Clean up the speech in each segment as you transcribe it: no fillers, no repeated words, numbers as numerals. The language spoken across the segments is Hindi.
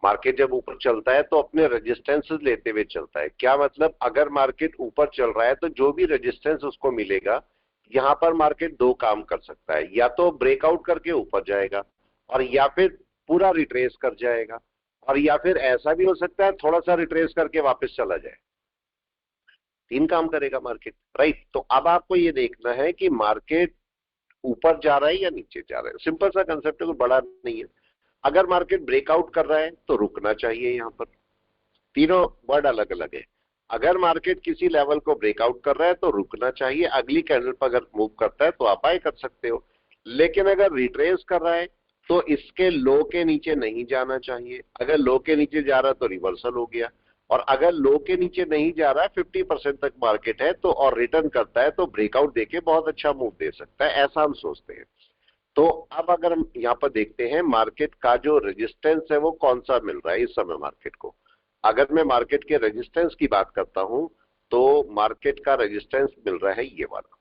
मार्केट जब ऊपर चलता है तो अपने रेजिस्टेंसेस लेते हुए चलता है। क्या मतलब, अगर मार्केट ऊपर चल रहा है तो जो भी रेजिस्टेंस उसको मिलेगा, यहां पर मार्केट दो काम कर सकता है, या तो ब्रेकआउट करके ऊपर जाएगा और या फिर पूरा रिट्रेस कर जाएगा, और या फिर ऐसा भी हो सकता है थोड़ा सा रिट्रेस करके वापस चला जाए। तीन काम करेगा मार्केट, राइट। तो अब आपको ये देखना है कि मार्केट ऊपर जा रहा है या नीचे जा रहा है। सिंपल सा कंसेप्ट है, कोई बड़ा नहीं है। अगर मार्केट ब्रेकआउट कर रहा है तो रुकना चाहिए। यहां पर तीनों वर्ड अलग अलग है। अगर मार्केट किसी लेवल को ब्रेकआउट कर रहा है तो रुकना चाहिए, अगली कैंडल पर अगर मूव करता है तो आप बाय कर सकते हो। लेकिन अगर रिट्रेस कर रहा है तो इसके लो के नीचे नहीं जाना चाहिए। अगर लो के नीचे जा रहा है तो रिवर्सल हो गया, और अगर लो के नीचे नहीं जा रहा है, 50% तक मार्केट है तो, और रिटर्न करता है तो ब्रेकआउट देके बहुत अच्छा मूव दे सकता है, ऐसा हम सोचते हैं। तो अब अगर हम यहां पर देखते हैं मार्केट का जो रेजिस्टेंस है वो कौन सा मिल रहा है इस समय मार्केट को। अगर मैं मार्केट के रेजिस्टेंस की बात करता हूं तो मार्केट का रेजिस्टेंस मिल रहा है ये वाला।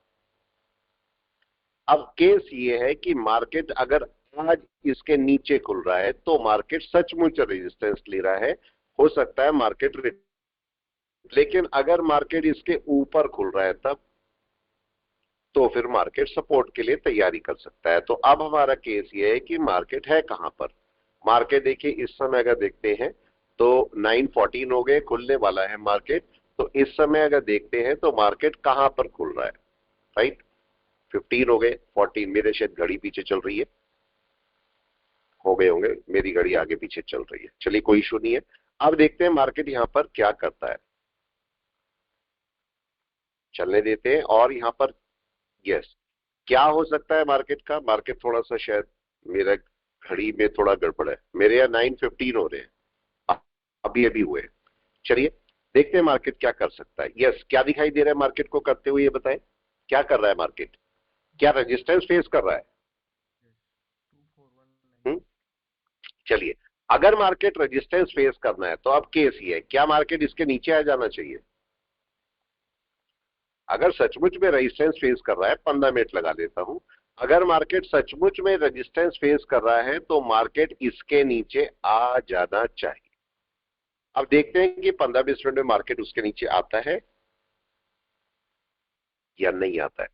अब केस ये है कि मार्केट अगर आज इसके नीचे खुल रहा है तो मार्केट सचमुच रेजिस्टेंस ले रहा है, हो सकता है मार्केट, लेकिन अगर मार्केट इसके ऊपर खुल रहा है तब तो फिर मार्केट सपोर्ट के लिए तैयारी कर सकता है। तो अब हमारा केस ये है कि मार्केट है कहां पर। मार्केट देखिए इस समय अगर देखते हैं तो 9:14 हो गए, खुलने वाला है मार्केट। तो इस समय अगर देखते हैं तो मार्केट कहां पर खुल रहा है, राइट। 15 हो गए, 14, मेरे शायद घड़ी पीछे चल रही है, हो गए होंगे, मेरी घड़ी आगे पीछे चल रही है, चलिए कोई इशू नहीं है। अब देखते हैं मार्केट यहां पर क्या करता है, चलने देते हैं। और यहां पर यस, क्या हो सकता है मार्केट का, मार्केट थोड़ा सा शायद मेरा घड़ी में थोड़ा गड़बड़ है, मेरे यहाँ 9:15 हो रहे हैं, अभी अभी हुए। चलिए देखते हैं मार्केट क्या कर सकता है। यस, क्या दिखाई दे रहा है मार्केट को करते हुए, ये बताएं क्या कर रहा है मार्केट, क्या रेजिस्टेंस फेस कर रहा है। चलिए, अगर मार्केट रेजिस्टेंस फेस करना है तो अब केस ये है, क्या मार्केट इसके नीचे आ जाना चाहिए। अगर सचमुच में रेजिस्टेंस फेस कर रहा है, 15 मिनट लगा देता हूं, अगर मार्केट सचमुच में रेजिस्टेंस फेस कर रहा है तो मार्केट इसके नीचे आ जाना चाहिए। अब देखते हैं कि 15-20 मिनट में मार्केट उसके नीचे आता है या नहीं आता है,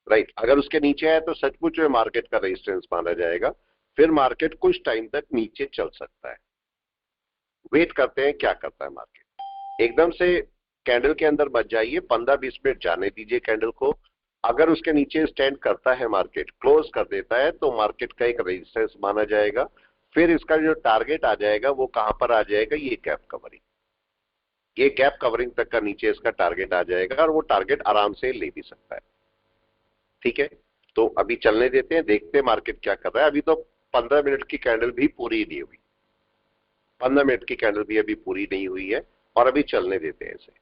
राइट। अगर उसके नीचे है तो सचमुच में मार्केट का रेजिस्टेंस माना जाएगा, फिर मार्केट कुछ टाइम तक नीचे चल सकता है। वेट करते हैं क्या करता है मार्केट। एकदम से कैंडल के अंदर मत जाइए, 15-20 मिनट जाने दीजिए कैंडल को। अगर उसके नीचे स्टैंड करता है, मार्केट क्लोज कर देता है, तो मार्केट का एक रेजिस्टेंस माना जाएगा। फिर इसका जो टारगेट आ जाएगा वो कहां पर आ जाएगा, ये गैप कवरिंग, ये गैप कवरिंग तक का नीचे इसका टारगेट आ जाएगा, और वो टारगेट आराम से ले भी सकता है। ठीक है, तो अभी चलने देते हैं, देखते हैं मार्केट क्या कर रहा है। अभी तो 15 मिनट की कैंडल भी पूरी नहीं हुई, 15 मिनट की कैंडल भी अभी पूरी नहीं हुई है, और अभी चलने देते हैं इसे।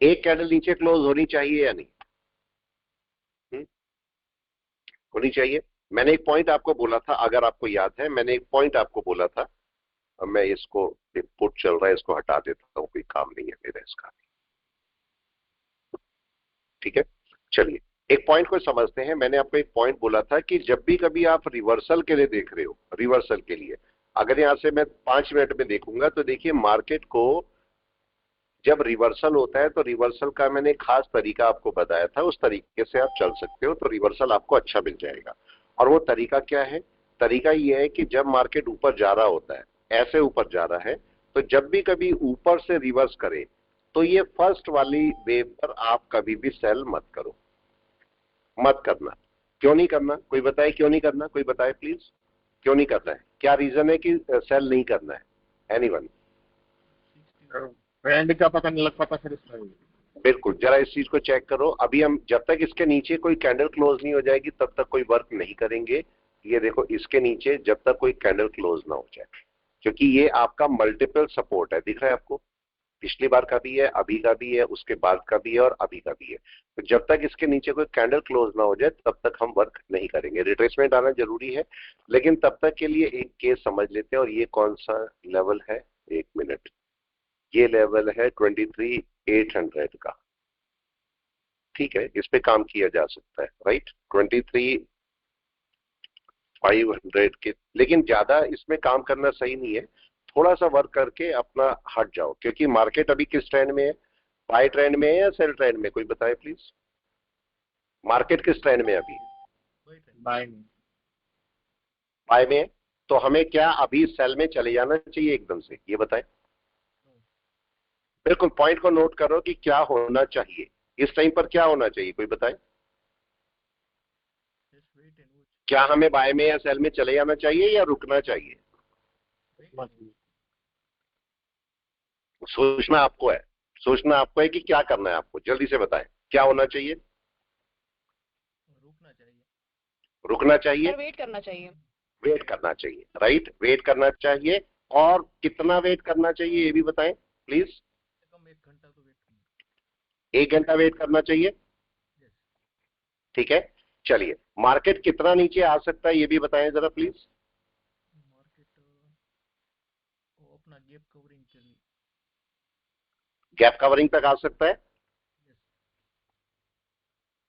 एक कैंडल नीचे क्लोज होनी चाहिए या नहीं, होनी चाहिए। मैंने एक पॉइंट आपको बोला था, अगर आपको याद है, मैंने एक पॉइंट आपको बोला था। अब मैं इसको, इनपुट चल रहा है, इसको हटा देता हूं, कोई काम नहीं है मेरा इसका। ठीक है, चलिए एक पॉइंट को समझते हैं। मैंने आपको एक पॉइंट बोला था कि जब भी कभी आप रिवर्सल के लिए देख रहे हो, रिवर्सल के लिए अगर यहां से मैं 5 मिनट में देखूंगा तो देखिए मार्केट को जब रिवर्सल होता है तो रिवर्सल का मैंने खास तरीका आपको बताया था, उस तरीके से आप चल सकते हो तो रिवर्सल आपको अच्छा मिल जाएगा। और वो तरीका क्या है, तरीका ये है कि जब मार्केट ऊपर जा रहा होता है, ऐसे ऊपर जा रहा है, तो जब भी कभी ऊपर से रिवर्स करे तो ये फर्स्ट वाली वेव पर आप कभी भी सेल मत करो, मत करना। क्यों नहीं करना, कोई बताए क्यों नहीं करना, कोई बताए प्लीज, क्यों नहीं करना है, क्या रीजन है कि सेल नहीं करना है, एनीवन। ट्रेंड का पता नहीं लग पाता फिर इसमें। बिल्कुल, जरा इस चीज को चेक करो। अभी हम जब तक इसके नीचे कोई कैंडल क्लोज नहीं हो जाएगी तब तक कोई वर्क नहीं करेंगे। ये देखो इसके नीचे जब तक कोई कैंडल क्लोज ना हो जाए, क्योंकि ये आपका मल्टीपल सपोर्ट है, दिख रहा है आपको, पिछली बार का भी है, अभी का भी है, उसके बाद का भी है, और अभी का भी है। तो जब तक इसके नीचे कोई कैंडल क्लोज ना हो जाए तब तक हम वर्क नहीं करेंगे। रिट्रेसमेंट आना जरूरी है, लेकिन तब तक के लिए एक केस समझ लेते हैं। और ये कौन सा लेवल है, एक मिनट, ये लेवल है 23,800 का। ठीक है, इस पे काम किया जा सकता है, राइट। 23,500 के, लेकिन ज्यादा इसमें काम करना सही नहीं है। थोड़ा सा वर्क करके अपना हट जाओ, क्योंकि मार्केट अभी किस ट्रेंड में है? बाय ट्रेंड में है या सेल ट्रेंड में? कोई बताए प्लीज, मार्केट किस ट्रेंड में है अभी? बाय में। बाय में है। तो हमें क्या अभी सेल में चले जाना चाहिए एकदम से? ये बताएं। बिल्कुल, पॉइंट को नोट करो कि क्या होना चाहिए इस टाइम पर, क्या होना चाहिए, कोई बताए। क्या हमें बाय में या सेल में चले जाना चाहिए या रुकना चाहिए? सोचना आपको है, सोचना आपको है कि क्या करना है आपको, जल्दी से बताएं क्या होना चाहिए। रुकना चाहिए, वेट करना चाहिए। वेट करना चाहिए, राइट, वेट करना चाहिए। और कितना वेट करना चाहिए ये भी बताएं प्लीज। 1 घंटा वेट करना चाहिए, ठीक है। चलिए, मार्केट कितना नीचे आ सकता है ये भी बताएं जरा प्लीज। गैप कवरिंग तक आ सकता है,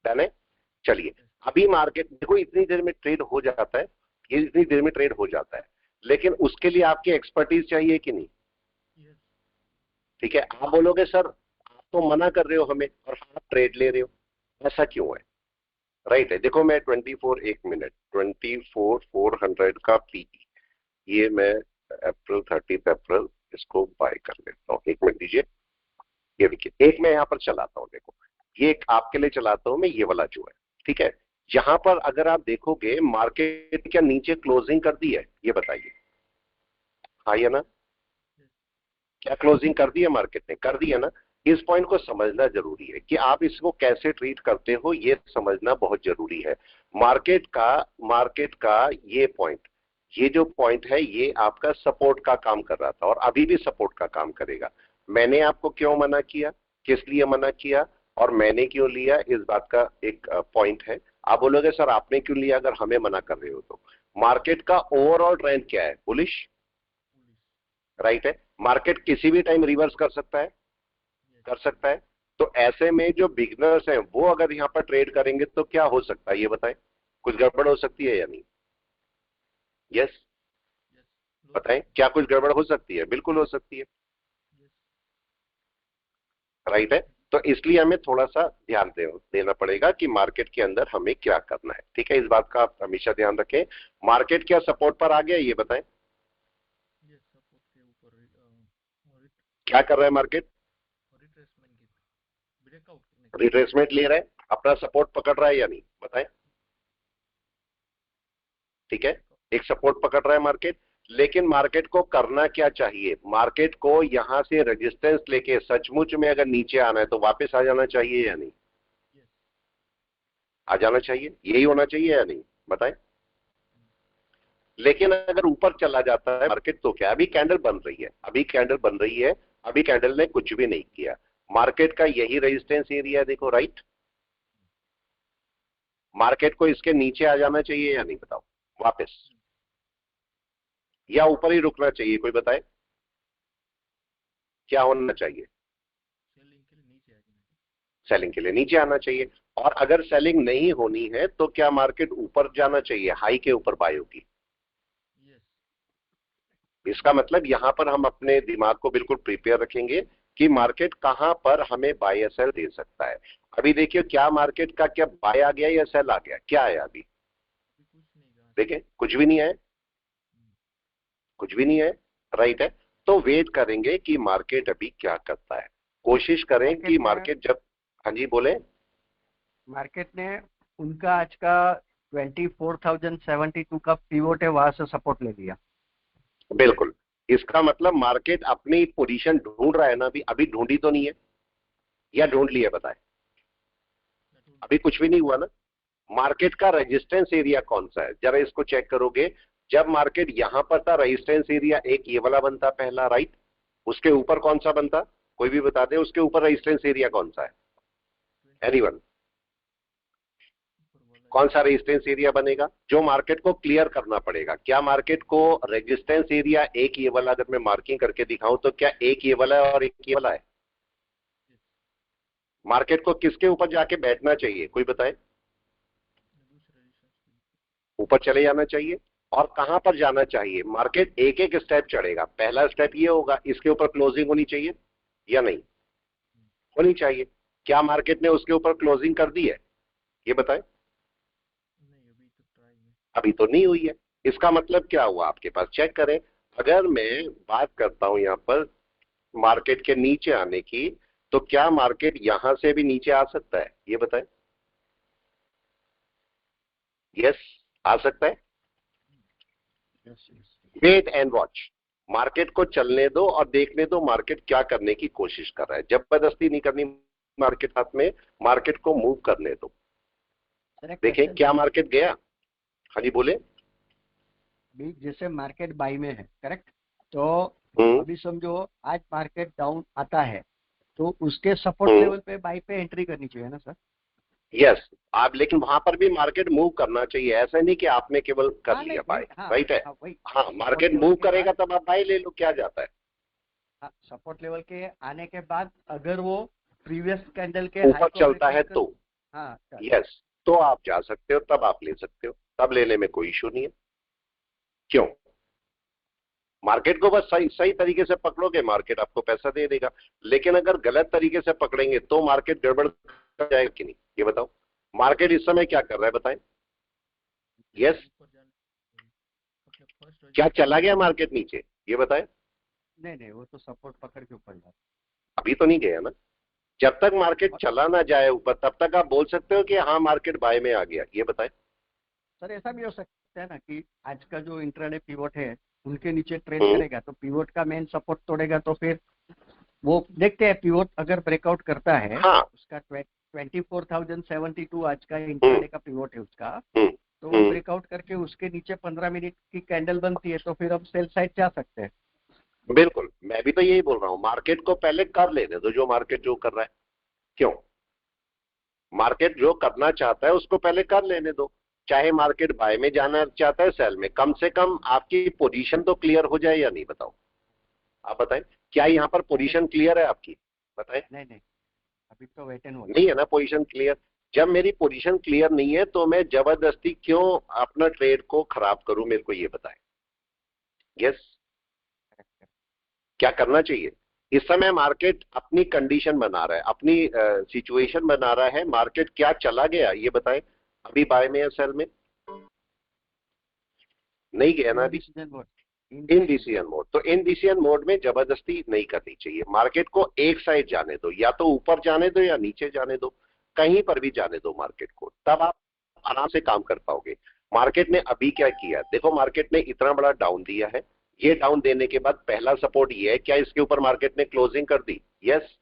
डन है। चलिए, अभी मार्केट देखो इतनी देर में ट्रेड हो जाता है, ये इतनी देर में ट्रेड हो जाता है, लेकिन उसके लिए आपकी एक्सपर्टीज चाहिए कि नहीं? ठीक है, आप बोलोगे सर आप तो मना कर रहे हो हमें और आप ट्रेड ले रहे हो, ऐसा क्यों है? राइट है, देखो मैं 24, 1 मिनट, 24,400 का पी, ये मैं अप्रैल 30 अप्रैल इसको बाय कर लेता हूँ। 1 मिनट दीजिए, ये देखिए, एक मैं यहाँ पर चलाता हूँ, देखो ये एक आपके लिए चलाता हूँ मैं, ये वाला जो है, ठीक है। यहाँ पर अगर आप देखोगे मार्केट क्या नीचे क्लोजिंग कर दी है, ये बताइए। हाँ या ना? क्या क्लोजिंग कर दी है मार्केट ने? कर दी है ना? इस पॉइंट को समझना जरूरी है कि आप इसको कैसे ट्रीट करते हो, ये समझना बहुत जरूरी है। मार्केट का ये पॉइंट, ये जो पॉइंट है ये आपका सपोर्ट का काम कर रहा था और अभी भी सपोर्ट का काम करेगा। मैंने आपको क्यों मना किया, किस लिए मना किया और मैंने क्यों लिया, इस बात का एक पॉइंट है। आप बोलोगे सर आपने क्यों लिया अगर हमें मना कर रहे हो तो? मार्केट का ओवरऑल ट्रेंड क्या है? बुलिश, राइट है। मार्केट किसी भी टाइम रिवर्स कर सकता है, कर सकता है। तो ऐसे में जो बिगनर्स हैं वो अगर यहां पर ट्रेड करेंगे तो क्या हो सकता है ये बताएं, कुछ गड़बड़ हो सकती है या नहीं? यस, बताएं क्या कुछ गड़बड़ हो सकती है? बिल्कुल हो सकती है, राइट है। तो इसलिए हमें थोड़ा सा ध्यान देना पड़ेगा कि मार्केट के अंदर हमें क्या करना है, ठीक है। इस बात का आप हमेशा ध्यान रखें। मार्केट क्या सपोर्ट पर आ गया ये बताएं, क्या कर रहा है मार्केट? रिट्रेसमेंट ले रहा है, अपना सपोर्ट पकड़ रहा है या नहीं बताएं, ठीक है। एक सपोर्ट पकड़ रहा है मार्केट, लेकिन मार्केट को करना क्या चाहिए? मार्केट को यहां से रेजिस्टेंस लेके सचमुच में अगर नीचे आना है तो वापस आ जाना चाहिए या नहीं? आ जाना चाहिए, यही होना चाहिए या नहीं बताएं। लेकिन अगर ऊपर चला जाता है मार्केट तो क्या? अभी कैंडल बन रही है, अभी कैंडल बन रही है, अभी कैंडल ने कुछ भी नहीं किया। मार्केट का यही रेजिस्टेंस एरिया देखो, राइट। मार्केट को इसके नीचे आ जाना चाहिए या नहीं बताओ वापस, या ऊपर ही रुकना चाहिए? कोई बताए क्या होना चाहिए? सेलिंग के लिए नीचे आना चाहिए। और अगर सेलिंग नहीं होनी है तो क्या मार्केट ऊपर जाना चाहिए, हाई के ऊपर बाय होगी? इसका मतलब यहां पर हम अपने दिमाग को बिल्कुल प्रिपेयर रखेंगे कि मार्केट कहां पर हमें बाय या सेल दे सकता है। अभी देखिए क्या मार्केट का क्या बाय आ गया या सेल आ गया, क्या है अभी? देखें कुछ भी नहीं है, कुछ भी नहीं है, राइट है। तो वेट करेंगे कि मार्केट अभी क्या करता है, कोशिश करें कि मार्केट जब, हाँ जी बोले। मार्केट ने उनका आज का 24,072 का पिवोट है, वहां से सपोर्ट ले लिया। बिल्कुल, इसका मतलब मार्केट अपनी पोजीशन ढूंढ रहा है ना, अभी अभी ढूंढी तो नहीं है या ढूंढ ली है बताए? अभी कुछ भी नहीं हुआ ना। मार्केट का रेजिस्टेंस एरिया कौन सा है जरा इसको चेक करोगे। जब मार्केट यहां पर था रेजिस्टेंस एरिया एक ये वाला बनता पहला, राइट। उसके ऊपर कौन सा बनता, कोई भी बता दे, उसके ऊपर रेजिस्टेंस एरिया कौन सा है? एनीवन? कौन सा रेजिस्टेंस एरिया बनेगा जो मार्केट को क्लियर करना पड़ेगा? क्या मार्केट को रेजिस्टेंस एरिया एक ये वाला अगर मैं मार्किंग करके दिखाऊं तो क्या एक ये वाला है और एक ये वाला है? मार्केट को किसके ऊपर जाके बैठना चाहिए कोई बताए? ऊपर चले जाना चाहिए, और कहां पर जाना चाहिए? मार्केट एक एक स्टेप चढ़ेगा। पहला स्टेप ये होगा, इसके ऊपर क्लोजिंग होनी चाहिए या नहीं होनी चाहिए? क्या मार्केट ने उसके ऊपर क्लोजिंग कर दी है? ये बताएं। नहीं, अभी तो ट्राई है। अभी तो नहीं हुई है। इसका मतलब क्या हुआ आपके पास? चेक करें। अगर मैं बात करता हूं यहां पर मार्केट के नीचे आने की, तो क्या मार्केट यहां से भी नीचे आ सकता है? ये बताएं। यस, आ सकता है। Yes yes. Wait and watch. Market को चलने दो और देखने दो मार्केट क्या करने की कोशिश कर रहा है। जबरदस्ती नहीं करनी मार्केट हाथ में, मार्केट को मूव करने दो। करेक्ट है देखें सर। क्या मार्केट गया। हाँ जी बोले। अभी जैसे मार्केट बाई में है, करेक्ट। तो हम्म अभी समझो आज मार्केट डाउन आता है, तो उसके सपोर्ट हम्म लेवल पे बाई पे एंट्री करनी चाहिए ना सर। यस। आप लेकिन वहां पर भी मार्केट मूव करना चाहिए, ऐसा नहीं कि आपने केवल कर हाँ नहीं लिया वही, बाय। हाँ राइट है। हाँ वही। हाँ, सपोर्ट मार्केट लेवल मूव के करेगा बाद, तब आप बाय ले लो, क्या जाता है। हाँ सपोर्ट लेवल के आने के बाद अगर वो प्रीवियस कैंडल के हाई ऊपर को चलता है ब्रेकआउट कर, तो हाँ चल। यस, तो आप जा सकते हो, तब आप ले सकते हो, तब लेने में कोई इशू नहीं है। क्यों? मार्केट को बस सही सही तरीके से पकड़ोगे, मार्केट आपको पैसा दे देगा। लेकिन अगर गलत तरीके से पकड़ेंगे तो मार्केट गड़बड़ कर जाएगा कि नहीं? ये बताओ। मार्केट इस समय क्या कर रहा है बताएं। यस। ऊपर जाने मतलब फर्स्ट क्या चला रजिस्टेंस। गया मार्केट नीचे? ये बताएं। नहीं नहीं, वो तो सपोर्ट पकड़ के ऊपर जाता अभी तो नहीं गया ना। जब तक मार्केट है। चला ना जाए ऊपर, तब तक आप बोल सकते हो कि हाँ मार्केट बाय में आ गया। ये बताएं। सर ऐसा भी हो सकता है ना कि आज का जो इंट्राडे पिवोट है उनके नीचे ट्रेड हम्म करेगा, तो पिवोट का मेन सपोर्ट तोड़ेगा, तो फिर वो देखते हैं पिवोट अगर ब्रेकआउट करता है, हाँ। उसका 24,072 आज का हम्म इंट्राडे का पिवोट है उसका, हम्म तो वो हम्म ब्रेकआउट करके उसके नीचे 15 मिनट की कैंडल बनती है, तो फिर हम सेल साइड जा सकते हैं। बिल्कुल, मैं भी तो यही बोल रहा हूं, मार्केट को पहले कर लेने दो जो मार्केट जो कर रहा है। क्यों? मार्केट जो करना चाहता है उसको पहले कर लेने दो। चाहे मार्केट बाय में जाना चाहता है सेल में, कम से कम आपकी पोजीशन तो क्लियर हो जाए या नहीं? बताओ। आप बताएं। क्या यहाँ पर पहले, पोजीशन क्लियर है आपकी? बताएं। नहीं नहीं, अभी तो वेट एंड वॉच। नहीं है ना पोजीशन क्लियर। जब मेरी पोजीशन क्लियर नहीं है तो मैं जबरदस्ती क्यों अपना ट्रेड को खराब करूं? मेरे को ये बताएं। यस। क्या करना चाहिए? इस समय मार्केट अपनी कंडीशन बना रहा है, अपनी सिचुएशन बना रहा है। मार्केट क्या चला गया ये बताएं। अभी बाय में या सेल में? नहीं गया ना इन अभी। Decision mode, in in decision mode. Decision mode, तो इन डिसीजन मोड में जबरदस्ती नहीं करनी चाहिए। मार्केट को एक साइड जाने दो, या तो ऊपर जाने दो या नीचे जाने दो, कहीं पर भी जाने दो मार्केट को, तब आप आराम से काम कर पाओगे। मार्केट ने अभी क्या किया देखो, मार्केट ने इतना बड़ा डाउन दिया है। ये डाउन देने के बाद पहला सपोर्ट ये है, क्या इसके ऊपर मार्केट ने क्लोजिंग कर दी? यस,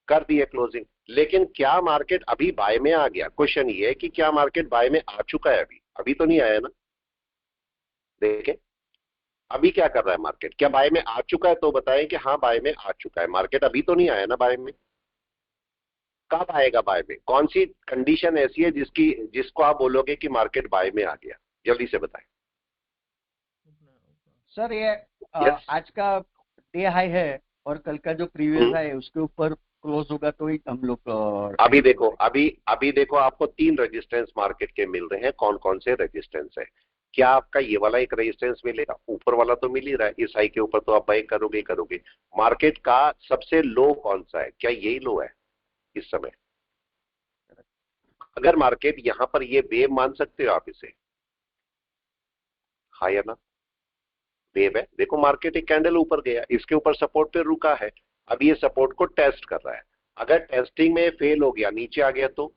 कर दी है क्लोजिंग। लेकिन क्या मार्केट अभी बाय में आ गया? क्वेश्चन ये है कि क्या मार्केट बाय में आ चुका है? अभी अभी तो नहीं आया ना। देखें अभी क्या कर रहा है मार्केट, क्या बाय में आ चुका है? तो बताएं कि हाँ बाय में आ चुका है मार्केट। अभी तो नहीं आया ना बाय में। कब आएगा बाय में? कौन सी कंडीशन ऐसी है जिसको आप बोलोगे कि मार्केट बाय में आ गया? जल्दी से बताएं। सर ये यस। आज का डे हाई है और कल का जो प्रीवियस हाई है उसके ऊपर क्लोज होगा तो ही हम लोग अभी एंट्री देखो, करेंगे। अभी अभी देखो, आपको तीन रेजिस्टेंस मार्केट के मिल रहे हैं। कौन कौन से रेजिस्टेंस है? क्या आपका ये वाला एक रेजिस्टेंस मिलेगा? ऊपर वाला तो मिल ही रहा है, इस हाई के ऊपर तो आप बाय करोगे ही करोगे। मार्केट का सबसे लो कौन सा है? क्या यही लो है इस समय? अगर मार्केट यहां पर ये वेव मान सकते हो आप इसे, हाँ या ना? वेव है। देखो मार्केट एक कैंडल ऊपर गया, इसके ऊपर सपोर्ट पे रुका है। अब ये सपोर्ट को टेस्ट कर रहा है। अगर टेस्टिंग में फेल हो गया, नीचे आ गया, तो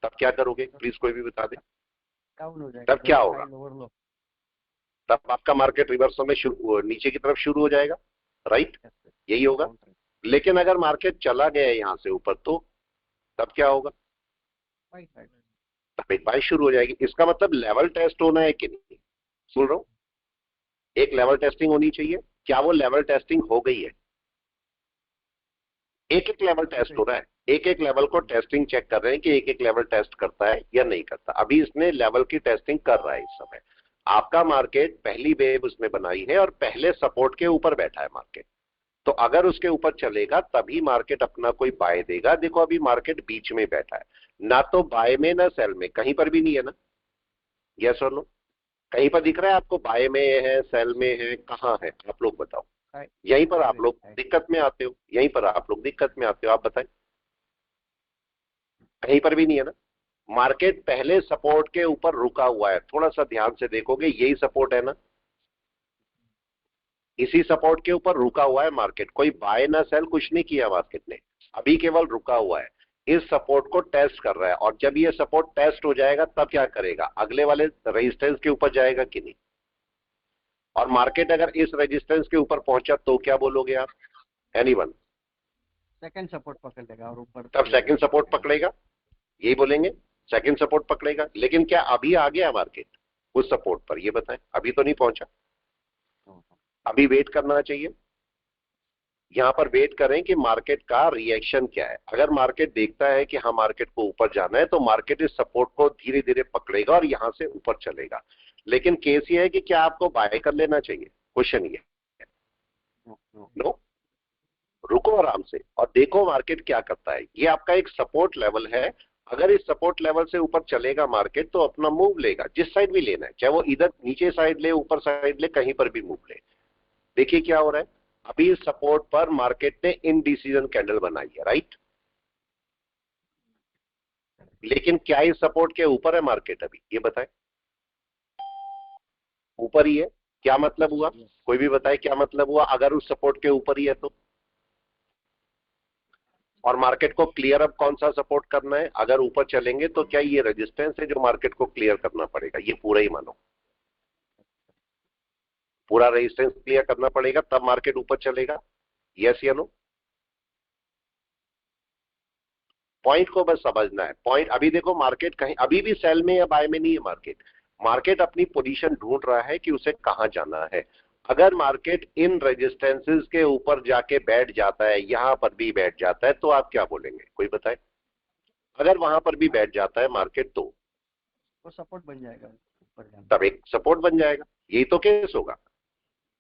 तब क्या करोगे? प्लीज कोई भी बता दे। डाउन हो जाएगा, तब क्या लोअर हाई होगा? लोअर लो। तब आपका मार्केट रिवर्सो में नीचे की तरफ शुरू हो जाएगा। राइट, यही होगा। Down trend. लेकिन अगर मार्केट चला गया यहां से ऊपर, तो तब क्या होगा? Right right. तब एक बार शुरू हो जाएगी। इसका मतलब लेवल टेस्ट होना है कि नहीं? सुन रहा हूं। एक लेवल टेस्टिंग होनी चाहिए। क्या वो लेवल टेस्टिंग हो गई है? एक एक लेवल टेस्ट हो रहा है। एक एक लेवल को टेस्टिंग चेक कर रहे हैं कि एक एक लेवल टेस्ट करता है या नहीं करता। अभी इसने लेवल की टेस्टिंग कर रहा है इस समय। आपका मार्केट पहली वेव उसने बनाई है और पहले सपोर्ट के ऊपर बैठा है मार्केट। तो अगर उसके ऊपर चलेगा तभी मार्केट अपना कोई बाय देगा। देखो अभी मार्केट बीच में बैठा है, ना तो बाय में ना सेल में, कहीं पर भी नहीं है ना। यस और नो? कहीं पर दिख रहा है आपको? बाय में है, सेल में है, कहाँ है? आप लोग बताओ। Right. यहीं पर आप लोग दिक्कत में आते हो, यहीं पर आप लोग दिक्कत में आते हो। आप बताएं, कहीं पर भी नहीं है ना। मार्केट पहले सपोर्ट के ऊपर रुका हुआ है, थोड़ा सा ध्यान से देखोगे, यही सपोर्ट है ना, इसी सपोर्ट के ऊपर रुका हुआ है मार्केट। कोई बाय ना सेल कुछ नहीं किया मार्केट ने, अभी केवल रुका हुआ है, इस सपोर्ट को टेस्ट कर रहा है। और जब ये सपोर्ट टेस्ट हो जाएगा तब क्या करेगा? अगले वाले रेजिस्टेंस के ऊपर जाएगा कि नहीं? और मार्केट अगर इस रेजिस्टेंस के ऊपर पहुंचा तो क्या बोलोगे आप? एनीवन? सेकंड सपोर्ट पकड़ लेगा और ऊपर तब सेकंड सपोर्ट पकड़ेगा, यही बोलेंगे, सेकंड सपोर्ट पकड़ेगा। लेकिन क्या अभी आ गया मार्केट उस सपोर्ट पर? ये बताएं, अभी तो नहीं पहुंचा, अभी वेट करना चाहिए। यहां पर वेट करें कि मार्केट का रिएक्शन क्या है। अगर मार्केट देखता है कि हाँ मार्केट को ऊपर जाना है, तो मार्केट इस सपोर्ट को धीरे धीरे पकड़ेगा और यहां से ऊपर चलेगा। लेकिन केस ये है कि क्या आपको बाय कर लेना चाहिए? क्वेश्चन ये। नो, रुको आराम से और देखो मार्केट क्या करता है। ये आपका एक सपोर्ट लेवल है, अगर इस सपोर्ट लेवल से ऊपर चलेगा मार्केट तो अपना मूव लेगा, जिस साइड भी लेना है, चाहे वो इधर नीचे साइड ले, ऊपर साइड ले, कहीं पर भी मूव ले। देखिए क्या हो रहा है, अभी इस सपोर्ट पर मार्केट ने इनडिसीजन कैंडल बनाई है, राइट। लेकिन क्या इस सपोर्ट के ऊपर है मार्केट अभी? ये बताएं, ऊपर ही है। क्या मतलब हुआ? कोई भी बताए क्या मतलब हुआ अगर उस सपोर्ट के ऊपर ही है तो? और मार्केट को क्लियर अब कौन सा सपोर्ट करना है? अगर ऊपर चलेंगे तो क्या ये रेजिस्टेंस है जो मार्केट को क्लियर करना पड़ेगा? ये पूरा ही मानो, पूरा रेजिस्टेंस क्लियर करना पड़ेगा तब मार्केट ऊपर चलेगा। यस या नो? पॉइंट को बस समझना है। पॉइंट अभी देखो, मार्केट कहीं अभी भी सेल में या बाय में नहीं है। मार्केट मार्केट अपनी पोजीशन ढूंढ रहा है कि उसे कहां जाना है। अगर मार्केट इन रेजिस्टेंसेस के ऊपर जाके बैठ जाता है, यहां पर भी बैठ जाता है, तो आप क्या बोलेंगे? कोई बताए। अगर वहां पर भी बैठ जाता है मार्केट तो सपोर्ट बन जाएगा ऊपर जाने। तब एक सपोर्ट बन जाएगा। यही तो केस होगा।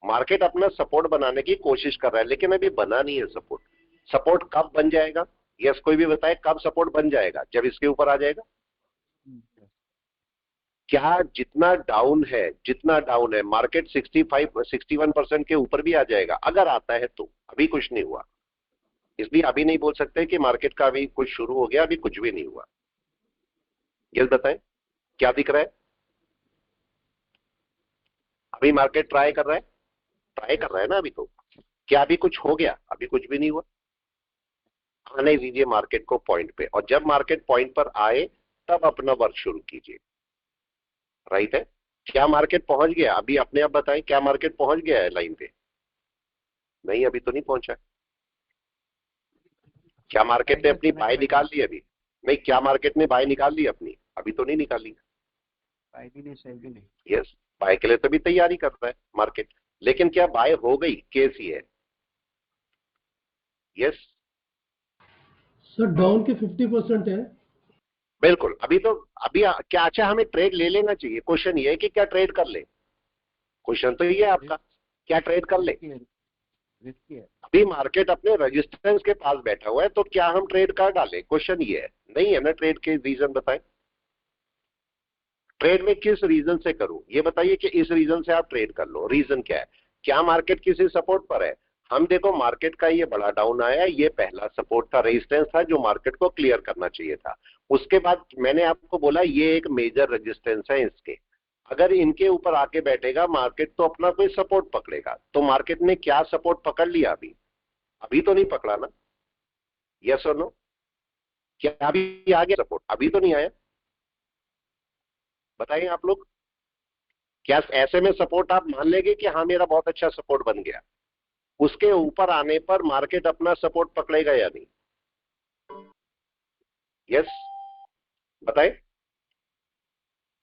मार्केट अपना सपोर्ट बनाने की कोशिश कर रहा है लेकिन अभी बना नहीं है सपोर्ट। सपोर्ट कब बन जाएगा? यस, कोई भी बताए कब सपोर्ट बन जाएगा? जब इसके ऊपर आ जाएगा। क्या जितना डाउन है मार्केट 61% के ऊपर भी आ जाएगा अगर आता है तो? अभी कुछ नहीं हुआ, इसलिए अभी नहीं बोल सकते कि मार्केट का अभी कुछ शुरू हो गया, अभी कुछ भी नहीं हुआ। यस बताएं, क्या दिख रहा है? अभी मार्केट ट्राई कर रहा है ना अभी तो। क्या अभी कुछ हो गया? अभी कुछ भी नहीं हुआ। आने दीजिए मार्केट को पॉइंट पे, और जब मार्केट पॉइंट पर आए तब अपना वर्क शुरू कीजिए, राइट है। क्या मार्केट पहुंच गया? अभी अपने आप बताएं, क्या मार्केट पहुंच गया है लाइन पे? नहीं, अभी तो नहीं पहुंचा। क्या मार्केट ने अपनी बाय निकाल ली अभी? नहीं, क्या मार्केट ने बाय निकाल ली अपनी? अभी तो नहीं निकाली। बाय भी नहीं, सेल भी नहीं। यस, बाय के लिए तो भी तैयारी कर रहा है मार्केट, लेकिन क्या बाय हो गई? केस ही है। यस सर, डाउन के 50% है। बिल्कुल। अभी क्या अच्छा हमें ट्रेड ले लेना चाहिए? क्वेश्चन ये है कि क्या ट्रेड कर ले। क्वेश्चन तो ये है आपका, क्या ट्रेड कर ले? रिस्की है। अभी मार्केट अपने रेजिस्टेंस के पास बैठा हुआ है तो क्या हम ट्रेड कर डालें? क्वेश्चन ये है। नहीं है ना ट्रेड के रीजन बताएं। ट्रेड में किस रीजन से करूं? ये बताइए कि इस रीजन से आप ट्रेड कर लो। रीजन क्या है? क्या मार्केट किसी सपोर्ट पर है? हम देखो, मार्केट का ये बड़ा डाउन आया, ये पहला सपोर्ट था, रेजिस्टेंस था जो मार्केट को क्लियर करना चाहिए था। उसके बाद मैंने आपको बोला ये एक मेजर रेजिस्टेंस है इसके, अगर इनके ऊपर आके बैठेगा मार्केट तो अपना कोई सपोर्ट पकड़ेगा। तो मार्केट ने क्या सपोर्ट पकड़ लिया अभी? अभी तो नहीं पकड़ा ना। यस और नो? क्या अभी आ गया सपोर्ट? अभी तो नहीं आया। बताइए आप लोग, क्या ऐसे में सपोर्ट आप मान लेंगे कि हाँ मेरा बहुत अच्छा सपोर्ट बन गया? उसके ऊपर आने पर मार्केट अपना सपोर्ट पकड़ेगा या नहीं? यस बताएं।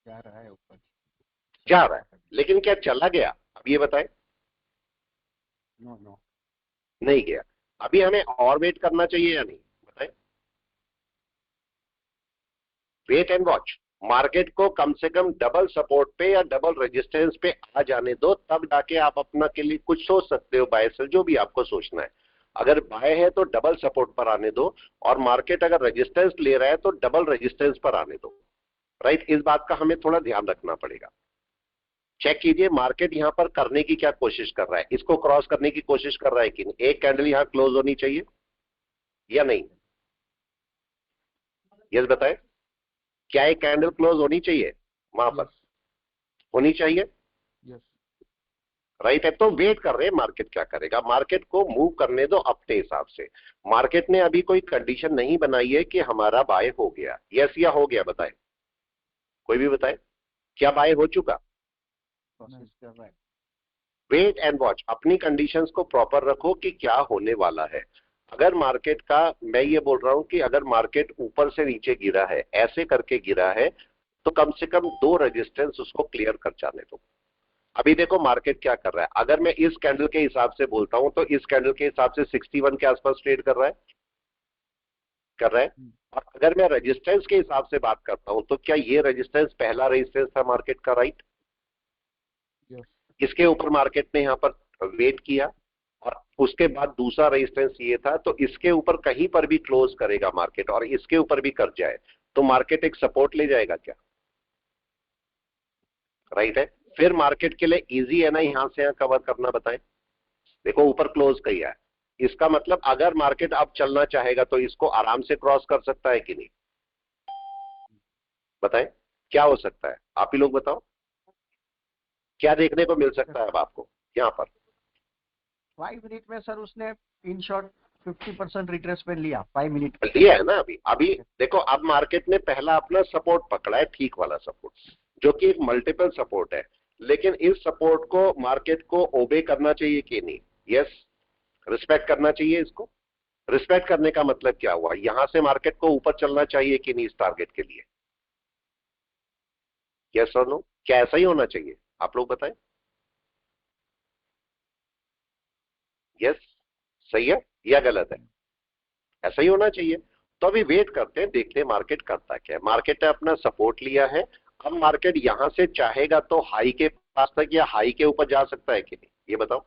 जा रहा है ऊपर, जा रहा है, लेकिन क्या चला गया? अब ये बताएं। नो नो, नहीं गया। अभी हमें और वेट करना चाहिए या नहीं? बताएं। Wait and watch. मार्केट को कम से कम डबल सपोर्ट पे या डबल रेजिस्टेंस पे आ जाने दो, तब जाके आप अपना के लिए कुछ सोच सकते हो, बाय सेल जो भी आपको सोचना है। अगर बाय है तो डबल सपोर्ट पर आने दो, और मार्केट अगर रेजिस्टेंस ले रहा है तो डबल रेजिस्टेंस पर आने दो, राइट। इस बात का हमें थोड़ा ध्यान रखना पड़ेगा। चेक कीजिए मार्केट यहां पर करने की क्या कोशिश कर रहा है, इसको क्रॉस करने की कोशिश कर रहा है कि नहीं। एक कैंडल यहां क्लोज होनी चाहिए या नहीं, यस बताएं, क्या एक कैंडल क्लोज होनी चाहिए वहां पर, होनी चाहिए, यस राइट है। तो वेट कर रहे हैं मार्केट क्या करेगा, मार्केट को मूव करने दो अपने हिसाब से। मार्केट ने अभी कोई कंडीशन नहीं बनाई है कि हमारा बाय हो गया, यस या हो गया, बताए, कोई भी बताए, क्या बाय हो चुका। प्रोसेस कर रहा है। वेट एंड वॉच, अपनी कंडीशंस को प्रॉपर रखो कि क्या होने वाला है। अगर मार्केट का, मैं ये बोल रहा हूं कि अगर मार्केट ऊपर से नीचे गिरा है, ऐसे करके गिरा है, तो कम से कम 2 रेजिस्टेंस उसको क्लियर कर जाने दो। अभी देखो मार्केट क्या कर रहा है, अगर मैं इस कैंडल के हिसाब से बोलता हूं तो इस कैंडल के हिसाब से 61 के आसपास ट्रेड कर रहा है, कर रहा है। और अगर मैं रेजिस्टेंस के हिसाब से बात करता हूं तो क्या ये रेजिस्टेंस पहला रेजिस्टेंस था मार्केट का, राइट। यस इसके ऊपर मार्केट ने यहां पर वेट किया और उसके बाद दूसरा रेजिस्टेंस ये था, तो इसके ऊपर कहीं पर भी क्लोज करेगा मार्केट और इसके ऊपर भी कर जाए तो मार्केट एक सपोर्ट ले जाएगा क्या, राइट है। फिर मार्केट के लिए इजी है ना यहां से यहां कवर करना, बताएं। देखो ऊपर क्लोज किया है, इसका मतलब अगर मार्केट अब चलना चाहेगा तो इसको आराम से क्रॉस कर सकता है कि नहीं, बताएं क्या हो सकता है, आप ही लोग बताओ, क्या देखने को मिल सकता है अब आपको यहां पर। 5 मिनट में सर उसने इन शॉर्ट 50% रिट्रेसमेंट लिया 5 मिनट। लिया है ना अभी, अभी देखो अब मार्केट ने पहला अपना सपोर्ट पकड़ा है, ठीक वाला सपोर्ट, जो कि एक मल्टीपल सपोर्ट है। लेकिन इस सपोर्ट को मार्केट को ओबे करना चाहिए कि नहीं, यस, रिस्पेक्ट करना चाहिए इसको। रिस्पेक्ट करने का मतलब क्या हुआ, यहां से मार्केट को ऊपर चलना चाहिए कि नहीं इस टारगेट के लिए, यस और नो, क्या ऐसा ही होना चाहिए, आप लोग बताएं, यस, सही है या गलत है, ऐसा ही होना चाहिए। तो अभी वेट करते हैं, देखते हैं मार्केट करता क्या है। मार्केट ने अपना सपोर्ट लिया है, अब मार्केट यहां से चाहेगा तो हाई के पास तक या हाई के ऊपर जा सकता है कि नहीं, ये बताओ।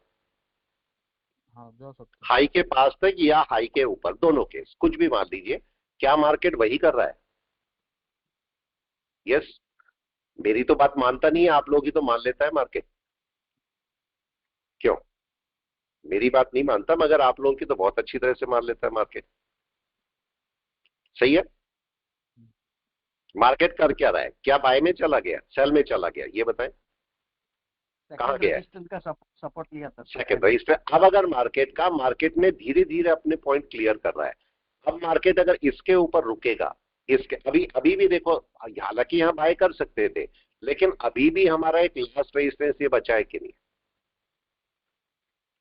हाँ जा सकते हाई के पास तक या हाई के ऊपर, दोनों केस कुछ भी मान लीजिए, क्या मार्केट वही कर रहा है, यस। मेरी तो बात मानता नहीं है, आप लोग ही तो मान लेता है मार्केट, क्यों, मेरी बात नहीं मानता मगर आप लोगों की तो बहुत अच्छी तरह से मान लेता है मार्केट, सही है। मार्केट कर क्या रहा है, क्या बाय में चला गया, सेल में चला गया, ये बताएं, कहां सेकंड गया है, रेजिस्टेंस का सपोर्ट लिया था सेकंड रजिस्टर। अब अगर मार्केट ने धीरे धीरे अपने पॉइंट क्लियर कर रहा है, अब मार्केट अगर इसके ऊपर रुकेगा, इसके अभी अभी भी देखो, हालांकि यहां बाय कर सकते थे लेकिन अभी भी हमारा एक लास्ट रेजिस्टेंस ये बचा है कि नहीं।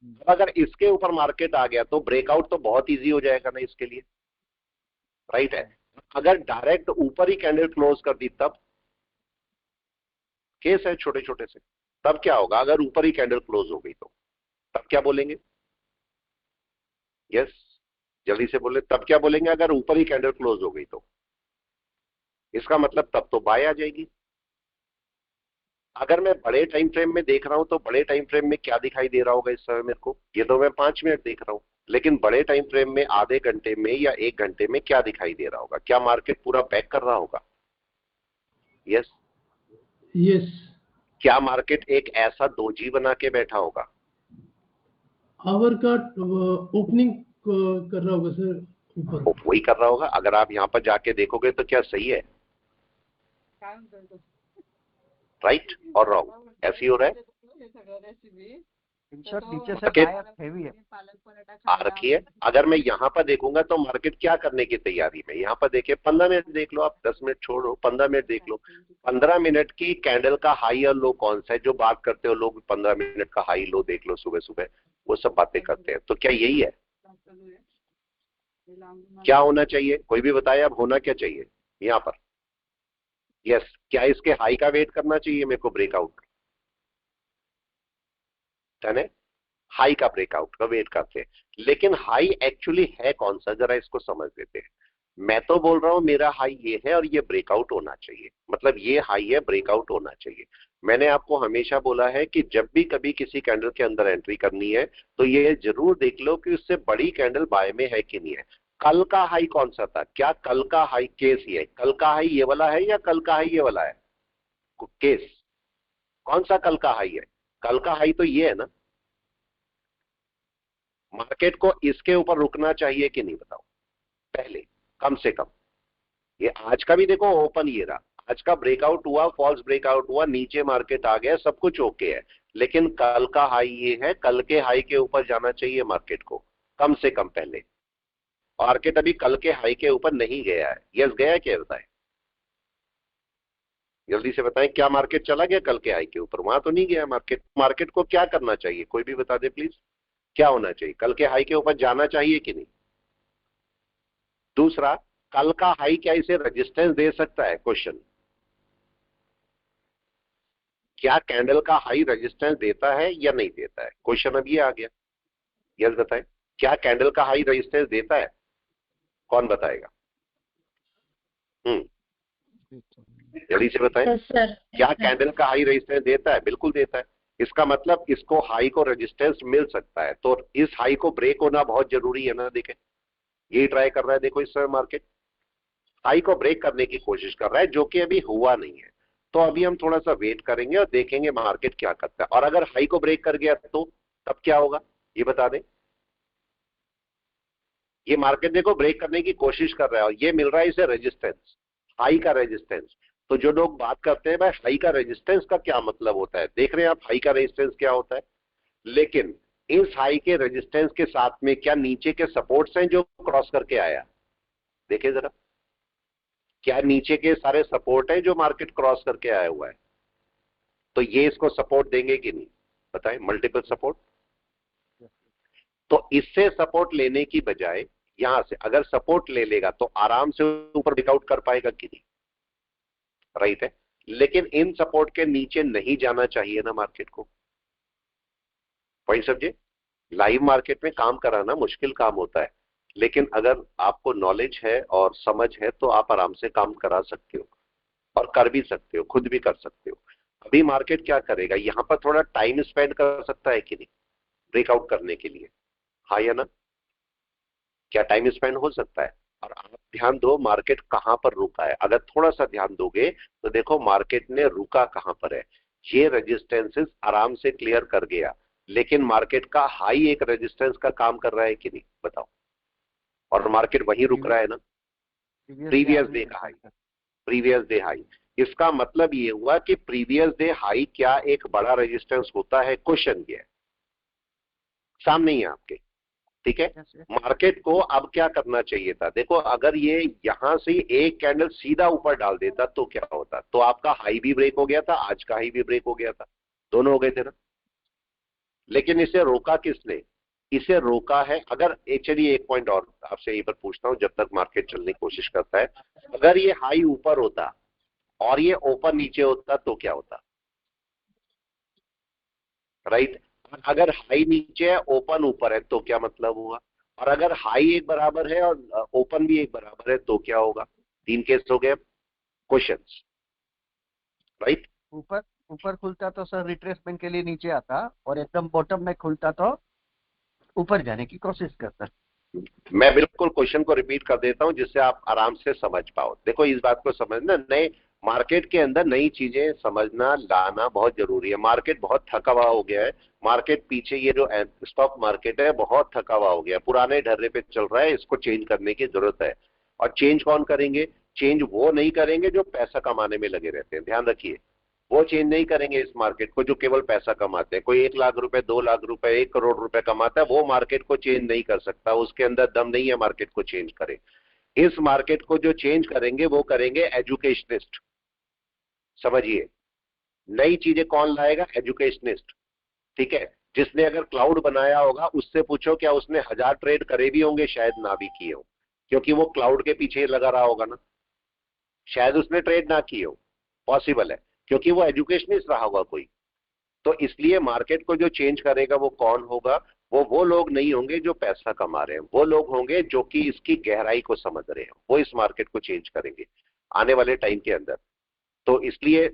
अब अगर इसके ऊपर मार्केट आ गया तो ब्रेकआउट तो बहुत इजी हो जाएगा ना इसके लिए, राइट है। अगर डायरेक्ट ऊपर ही कैंडल क्लोज कर दी तब केस है छोटे छोटे से, तब क्या होगा अगर ऊपर ही कैंडल क्लोज हो गई तो, तब क्या बोलेंगे, यस, जल्दी से बोले, तब क्या बोलेंगे अगर ऊपर ही कैंडल क्लोज हो गई तो, इसका मतलब तब तो बाय आ जाएगी। अगर मैं बड़े टाइम फ्रेम में देख रहा हूं तो बड़े टाइम फ्रेम में क्या दिखाई दे रहा होगा इस समय मेरे को, ये तो मैं 5 मिनट देख रहा हूं, लेकिन बड़े टाइम फ्रेम में आधे घंटे में या 1 घंटे में क्या दिखाई दे रहा होगा, क्या मार्केट पूरा बैक कर रहा होगा, यस। यस, क्या मार्केट एक ऐसा दोजी बना के बैठा होगा, आवर का ओपनिंग कर रहा होगा सर ऊपर। वो वही कर रहा होगा। अगर आप यहां पर जाके देखोगे तो क्या सही है, राइट और रॉन्ग, ऐसे ही हो रहा है, इन शॉर्ट नीचे से मार्केट बाय हेवी है। आ रखी है। अगर मैं यहां पर देखूंगा तो मार्केट क्या करने की तैयारी में, यहां पर देखिए 15 मिनट देख लो आप, 10 मिनट छोड़ो, 15 मिनट देख लो। 15 मिनट की कैंडल का हाई और लो कौन सा है, जो बात करते हो लोग 15 मिनट का हाई लो देख लो सुबह सुबह, वो सब बातें करते हैं, तो क्या यही है, क्या होना चाहिए, कोई भी बताए अब होना क्या चाहिए यहां पर, यस। क्या इसके हाई का वेट करना चाहिए मेरे को, ब्रेकआउट है, हाई का ब्रेकआउट का वेट करते हैं। लेकिन हाई एक्चुअली है कौन सा, जरा इसको समझ लेते हैं। मैं तो बोल रहा हूं मेरा हाई ये है और ये ब्रेकआउट होना चाहिए, मतलब ये हाई है, ब्रेकआउट होना चाहिए। मैंने आपको हमेशा बोला है कि जब भी कभी किसी कैंडल के अंदर एंट्री करनी है तो ये जरूर देख लो कि उससे बड़ी कैंडल बाय में है कि नहीं है। कल का हाई कौन सा था, क्या कल का हाई केस ही है, कल का हाई ये वाला है या कल का हाई ये वाला है, केस कौन सा कल का हाई है? कल का हाई तो ये है ना। मार्केट को इसके ऊपर रुकना चाहिए कि नहीं बताओ पहले, कम से कम। ये आज का भी देखो ओपन ये रहा, आज का ब्रेकआउट हुआ, फॉल्स ब्रेकआउट हुआ, नीचे मार्केट आ गया, सब कुछ ओके है, लेकिन कल का हाई ये है, कल के हाई के ऊपर जाना चाहिए मार्केट को कम से कम पहले। मार्केट अभी कल के हाई के ऊपर नहीं गया है। यस गया है क्या बताएं, जल्दी से बताएं, क्या मार्केट चला गया कल के हाई के ऊपर? वहां तो नहीं गया मार्केट। मार्केट को क्या करना चाहिए, कोई भी बता दे प्लीज, क्या होना चाहिए? कल के हाई के ऊपर जाना चाहिए कि नहीं? दूसरा, कल का हाई क्या इसे रेजिस्टेंस दे सकता है? क्वेश्चन, क्या कैंडल का हाई रेजिस्टेंस देता है या नहीं देता है? क्वेश्चन अब ये आ गया। यस बताएं, क्या कैंडल का हाई रेजिस्टेंस देता है? कौन बताएगा? जल्दी से बताएं। क्या कैंडल का हाई रेजिस्टेंस देता है? बिल्कुल देता है। इसका मतलब इसको हाई को रेजिस्टेंस मिल सकता है, तो इस हाई को ब्रेक होना बहुत जरूरी है ना। देखें, यही ट्राई कर रहा है, देखो इस समय मार्केट हाई को ब्रेक करने की कोशिश कर रहा है, जो कि अभी हुआ नहीं है। तो अभी हम थोड़ा सा वेट करेंगे और देखेंगे मार्केट क्या करता है, और अगर हाई को ब्रेक कर गया तो तब क्या होगा ये बता दें। ये मार्केट देखो ब्रेक करने की कोशिश कर रहा है और ये मिल रहा है इसे रेजिस्टेंस, हाई का रेजिस्टेंस। तो जो लोग बात करते हैं भाई हाई का रेजिस्टेंस का क्या मतलब होता है, देख रहे हैं आप हाई का रेजिस्टेंस क्या होता है। लेकिन इस हाई के रेजिस्टेंस के साथ में क्या नीचे के सपोर्ट्स हैं जो क्रॉस करके आया? देखिए जरा, क्या नीचे के सारे सपोर्ट हैं जो मार्केट क्रॉस करके आया हुआ है? तो ये इसको सपोर्ट देंगे कि नहीं बताएं, मल्टीपल सपोर्ट। तो इससे सपोर्ट लेने की बजाय यहां से अगर सपोर्ट ले लेगा तो आराम से ऊपर ब्रेकआउट कर पाएगा कि नहीं? राइट है। लेकिन इन सपोर्ट के नीचे नहीं जाना चाहिए ना मार्केट को। पॉइंट समझे? लाइव मार्केट में काम कराना मुश्किल काम होता है, लेकिन अगर आपको नॉलेज है और समझ है तो आप आराम से काम करा सकते हो और कर भी सकते हो, खुद भी कर सकते हो। अभी मार्केट क्या करेगा, यहां पर थोड़ा टाइम स्पेंड कर सकता है कि नहीं ब्रेकआउट करने के लिए? हाँ या ना? क्या टाइम स्पेंड हो सकता है? और आप ध्यान दो मार्केट कहां पर रुका है। अगर थोड़ा सा ध्यान दोगे तो देखो मार्केट ने रुका कहां पर है। ये रेजिस्टेंसेस आराम से क्लियर कर गया, लेकिन मार्केट का हाई एक रेजिस्टेंस का काम कर रहा है कि नहीं बताओ? और मार्केट वहीं रुक रहा है ना, प्रीवियस डे का हाई, प्रीवियस डे हाई। इसका मतलब ये हुआ कि प्रीवियस डे हाई क्या एक बड़ा रेजिस्टेंस होता है? क्वेश्चन ये है, सामने ही है आपके। ठीक है, मार्केट को अब क्या करना चाहिए था? देखो अगर ये यहां से एक कैंडल सीधा ऊपर डाल देता तो क्या होता? तो आपका हाई भी ब्रेक हो गया था, आज का हाई भी ब्रेक हो गया था, दोनों हो गए थे ना। लेकिन इसे रोका किसने? इसे रोका है, अगर चलिए एक पॉइंट और आपसे यहीं पर पूछता हूं जब तक मार्केट चलने की कोशिश करता है। अगर ये हाई ऊपर होता और ये ओपन नीचे होता तो क्या होता? राइट। अगर हाई नीचे है ओपन ऊपर है तो क्या मतलब हुआ? और अगर हाई एक बराबर है और ओपन भी एक बराबर है तो क्या होगा? तीन केस हो गए क्वेश्चंस, राइट। ऊपर ऊपर खुलता तो सर रिट्रेसमेंट के लिए नीचे आता, और एकदम बॉटम में खुलता तो ऊपर जाने की कोशिश करता। मैं बिल्कुल क्वेश्चन को रिपीट कर देता हूं जिससे आप आराम से समझ पाओ। देखो इस बात को समझना, नए मार्केट के अंदर नई चीजें समझना लाना बहुत जरूरी है। मार्केट बहुत थका हुआ हो गया है, मार्केट पीछे ये जो स्टॉक मार्केट है बहुत थका हुआ हो गया, पुराने ढर्रे पे चल रहा है, इसको चेंज करने की जरूरत है। और चेंज कौन करेंगे? चेंज वो नहीं करेंगे जो पैसा कमाने में लगे रहते हैं, ध्यान रखिए। वो चेंज नहीं करेंगे इस मार्केट को जो केवल पैसा कमाते हैं। कोई 1 लाख रुपए, 2 लाख रुपए, 1 करोड़ रुपए कमाता है, वो मार्केट को चेंज नहीं कर सकता, उसके अंदर दम नहीं है मार्केट को चेंज करे। इस मार्केट को जो चेंज करेंगे वो करेंगे एजुकेशनिस्ट। समझिए, नई चीजें कौन लाएगा? एजुकेशनिस्ट। ठीक है, जिसने अगर क्लाउड बनाया होगा उससे पूछो क्या उसने 1000 ट्रेड करे भी होंगे? शायद ना भी किए हो, क्योंकि वो क्लाउड के पीछे लगा रहा होगा ना। शायद उसने ट्रेड ना किए हो, पॉसिबल है, क्योंकि वो एजुकेशनिस्ट रहा होगा कोई। तो इसलिए मार्केट को जो चेंज करेगा वो कौन होगा? वो लोग नहीं होंगे जो पैसा कमा रहे हैं, वो लोग होंगे जो कि इसकी गहराई को समझ रहे हैं, वो इस मार्केट को चेंज करेंगे आने वाले टाइम के अंदर। तो इसलिए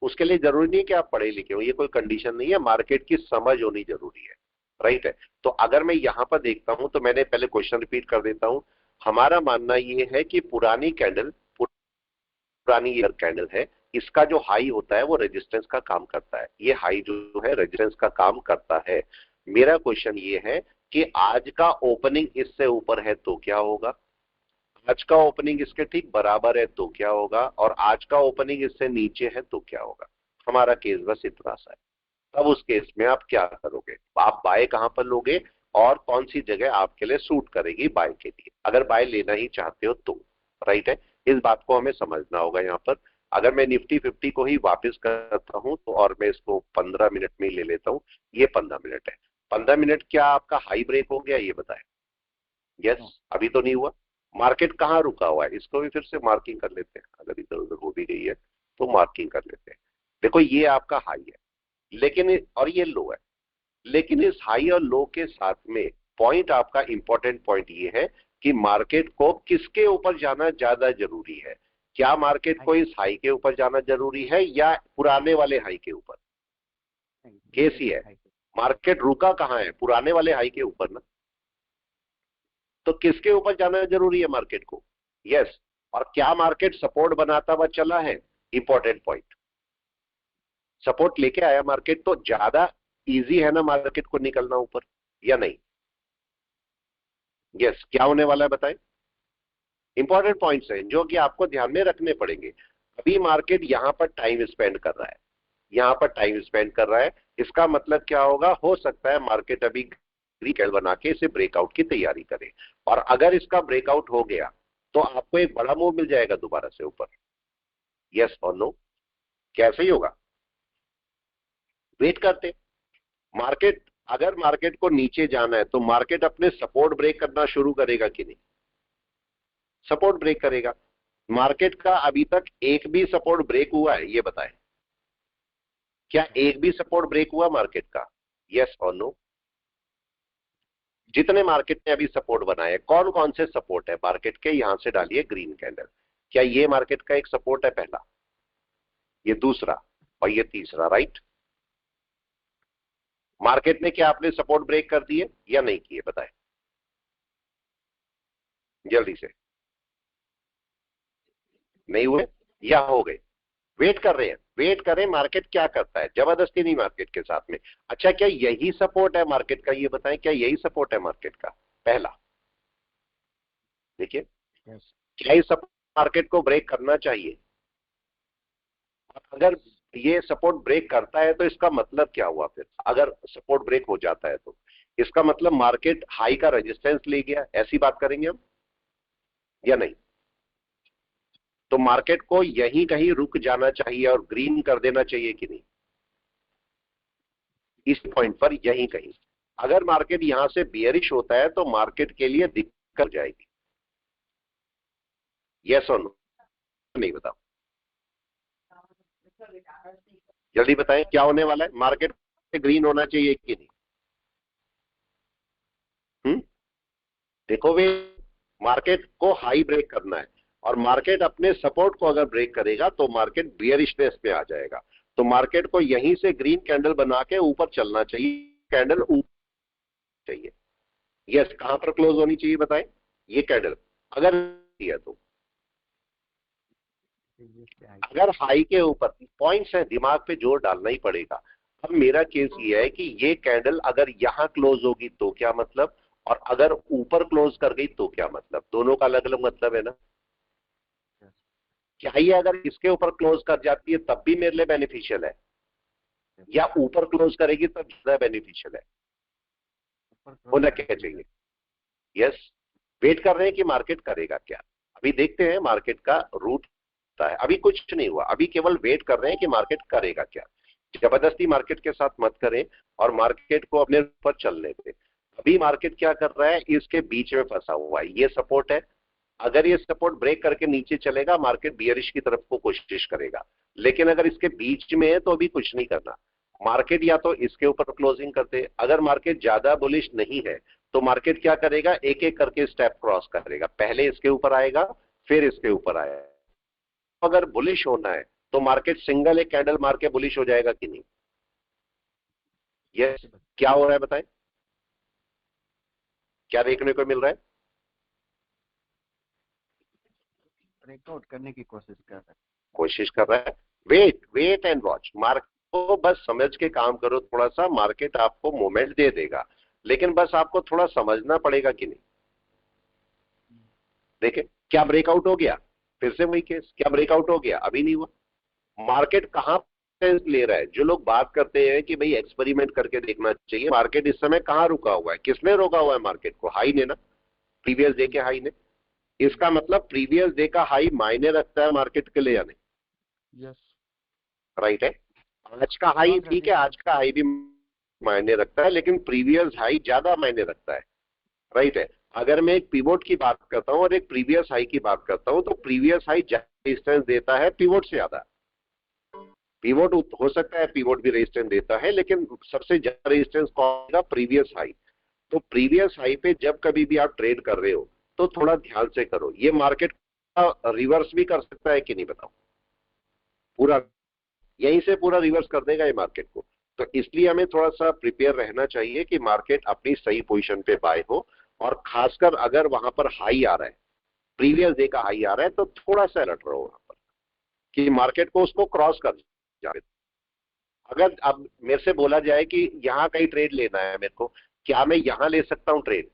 उसके लिए जरूरी नहीं कि आप पढ़े लिखे हो, ये कोई कंडीशन नहीं है, मार्केट की समझ होनी जरूरी है, राइट है। तो अगर मैं यहां पर देखता हूं तो मैंने पहले क्वेश्चन रिपीट कर देता हूं। हमारा मानना ये है कि पुरानी कैंडल, पुरानी ईयर कैंडल है, इसका जो हाई होता है वो रेजिस्टेंस का काम करता है, ये हाई जो है रेजिस्टेंस का काम करता है। मेरा क्वेश्चन ये है कि आज का ओपनिंग इससे ऊपर है तो क्या होगा, आज का ओपनिंग इसके ठीक बराबर है तो क्या होगा, और आज का ओपनिंग इससे नीचे है तो क्या होगा। हमारा केस बस इतना सा है। तब उस केस में आप क्या करोगे, आप बाय कहां पर लोगे और कौन सी जगह आपके लिए सूट करेगी बाय के लिए, अगर बाय लेना ही चाहते हो तो। राइट है, इस बात को हमें समझना होगा यहाँ पर। अगर मैं निफ्टी 50 को ही वापस करता हूं तो, और मैं इसको 15 मिनट में ही ले लेता हूं, ये 15 मिनट है। 15 मिनट क्या आपका हाई ब्रेक हो गया ये बताएं। यस, अभी तो नहीं हुआ। मार्केट कहाँ रुका हुआ है, इसको भी फिर से मार्किंग कर लेते हैं, अगर इधर उधर हो भी गई है तो मार्किंग कर लेते हैं। देखो ये आपका हाई है, लेकिन और ये लो है, लेकिन इस हाई और लो के साथ में पॉइंट, आपका इंपॉर्टेंट पॉइंट ये है कि मार्केट को किसके ऊपर जाना ज्यादा जरूरी है। क्या मार्केट को इस हाई के ऊपर जाना जरूरी है या पुराने वाले हाई के ऊपर। केस ही है, मार्केट रुका कहाँ है, पुराने वाले हाई के ऊपर ना, तो किसके ऊपर जाना जरूरी है मार्केट को। यस, और क्या मार्केट सपोर्ट बनाता हुआ चला है, इंपॉर्टेंट पॉइंट। सपोर्ट लेके आया मार्केट तो ज्यादा इजी है ना मार्केट को निकलना ऊपर, या नहीं। यस, क्या होने वाला है बताएं। इंपॉर्टेंट पॉइंट्स हैं जो कि आपको ध्यान में रखने पड़ेंगे। अभी मार्केट यहां पर टाइम स्पेंड कर रहा है, यहां पर टाइम स्पेंड कर रहा है, इसका मतलब क्या होगा, हो सकता है मार्केट अभी कैंडल बना के इसे ब्रेकआउट की तैयारी करे, और अगर इसका ब्रेकआउट हो गया तो आपको एक बड़ा मूव मिल जाएगा दोबारा से ऊपर। यस और नो, कैसे ही होगा, वेट करते। मार्केट, अगर मार्केट को नीचे जाना है तो मार्केट अपने सपोर्ट ब्रेक करना शुरू करेगा कि नहीं, सपोर्ट ब्रेक करेगा। मार्केट का अभी तक एक भी सपोर्ट ब्रेक हुआ है ये बताएं, क्या एक भी सपोर्ट ब्रेक हुआ मार्केट का। यस और नो, जितने मार्केट ने अभी सपोर्ट बनाए, कौन कौन से सपोर्ट है मार्केट के, यहां से डालिए ग्रीन कैंडल। क्या ये मार्केट का एक सपोर्ट है, पहला, ये दूसरा और ये तीसरा। राइट, मार्केट ने क्या अपने सपोर्ट ब्रेक कर दिए या नहीं किए बताएं जल्दी से। नहीं हुए या हो गए, वेट कर रहे हैं, वेट करें मार्केट क्या करता है, जबरदस्ती नहीं मार्केट के साथ में। अच्छा, क्या यही सपोर्ट है मार्केट का ये बताएं, क्या यही सपोर्ट है मार्केट का पहला। देखिए, क्या इस मार्केट को ब्रेक करना चाहिए, अगर ये सपोर्ट ब्रेक करता है तो इसका मतलब क्या हुआ, फिर अगर सपोर्ट ब्रेक हो जाता है तो इसका मतलब मार्केट हाई का रेजिस्टेंस ले गया, ऐसी बात करेंगे हम या नहीं। तो मार्केट को यहीं कहीं रुक जाना चाहिए और ग्रीन कर देना चाहिए कि नहीं, इस पॉइंट पर यहीं कहीं। अगर मार्केट यहां से बियरिश होता है तो मार्केट के लिए दिक्कत हो जाएगी। यस और नो, नहीं बताओ जल्दी बताएं क्या होने वाला है, मार्केट ग्रीन होना चाहिए कि नहीं। देखो वे, मार्केट को हाई ब्रेक करना है और मार्केट अपने सपोर्ट को अगर ब्रेक करेगा तो मार्केट बियरिशनेस पे आ जाएगा, तो मार्केट को यहीं से ग्रीन कैंडल बना के ऊपर चलना चाहिए, कैंडल ऊपर चाहिए। यस, कहां पर क्लोज होनी चाहिए बताएं, ये कैंडल अगर है तो, अगर हाई के ऊपर पॉइंट्स है, दिमाग पे जोर डालना ही पड़ेगा। अब मेरा केस ये है कि ये कैंडल अगर यहां क्लोज होगी तो क्या मतलब, और अगर ऊपर क्लोज कर गई तो क्या मतलब, दोनों का अलग अलग मतलब है ना। क्या ये अगर इसके ऊपर क्लोज कर जाती है तब भी मेरे लिए बेनिफिशियल है, या ऊपर क्लोज करेगी तब ज्यादा बेनिफिशियल है, होना क्या चाहिए। यस, वेट कर रहे हैं कि मार्केट करेगा क्या, अभी देखते हैं मार्केट का रूट है। अभी कुछ नहीं हुआ, अभी केवल वेट कर रहे हैं कि मार्केट करेगा क्या। जबरदस्ती मार्केट के साथ मत करें और मार्केट को अपने ऊपर चलने दें। अभी मार्केट क्या कर रहा है, इसके बीच में फंसा हुआ है, ये सपोर्ट है, अगर ये सपोर्ट ब्रेक करके नीचे चलेगा मार्केट बियरिश की तरफ को कोशिश करेगा, लेकिन अगर इसके बीच में है तो अभी कुछ नहीं करना। मार्केट या तो इसके ऊपर क्लोजिंग करते, अगर मार्केट ज्यादा बुलिश नहीं है तो मार्केट क्या करेगा, एक एक करके स्टेप क्रॉस करेगा, पहले इसके ऊपर आएगा फिर इसके ऊपर आएगा। अगर बुलिश होना है तो मार्केट सिंगल एक कैंडल मार के बुलिश हो जाएगा कि नहीं। यस, क्या हो रहा है बताएं, क्या देखने को मिल रहा है, ब्रेकआउट करने की कोशिश कर रहा है। कोशिश कर रहा है। Wait and watch. मार्केट को बस समझ के काम करो थोड़ा सा, मार्केट आपको मोमेंट दे देगा, लेकिन बस आपको थोड़ा समझना पड़ेगा कि नहीं। देखे क्या ब्रेकआउट हो गया, फिर से वही केस, क्या ब्रेकआउट हो गया, अभी नहीं हुआ। मार्केट कहां ले रहा है? जो लोग बात करते हैं कि भाई एक्सपेरिमेंट करके देखना चाहिए, मार्केट इस समय कहां रुका हुआ है? किसने रोका हुआ है मार्केट को? हाई ने ना, प्रीवियस डे के हाई ने। इसका मतलब प्रीवियस डे का हाई मायने रखता है मार्केट के लिए या नहीं? यस। राइट है। आज का हाई बहुत ठीक है, आज का हाई भी मायने रखता है, लेकिन प्रीवियस हाई ज्यादा मायने रखता है। राइट है। अगर मैं एक पिवोट की बात करता हूं और एक प्रीवियस हाई की बात करता हूं, तो प्रीवियस हाई ज्यादा रेजिस्टेंस देता है पिवोट से ज्यादा। पिवोट हो सकता है पिवोट भी रेजिस्टेंस देता है, लेकिन सबसे ज्यादा रेजिस्टेंस कौन देगा? Previous high. तो प्रीवियस हाई पे जब कभी भी आप ट्रेड कर रहे हो तो थोड़ा ध्यान से करो। ये मार्केट का रिवर्स भी कर सकता है कि नहीं बताओ? पूरा यहीं से पूरा रिवर्स कर देगा ये मार्केट को। तो इसलिए हमें थोड़ा सा प्रिपेयर रहना चाहिए कि मार्केट अपनी सही पोजीशन पे बाय हो, और खासकर अगर वहां पर हाई आ रहा है, प्रीवियस डे का हाई आ रहा है, तो थोड़ा सा अलर्ट रहो वहां पर कि मार्केट को उसको क्रॉस कर जाए। अगर अब मेरे से बोला जाए कि यहां कहीं ट्रेड लेना है मेरे को, क्या मैं यहां ले सकता हूं ट्रेड?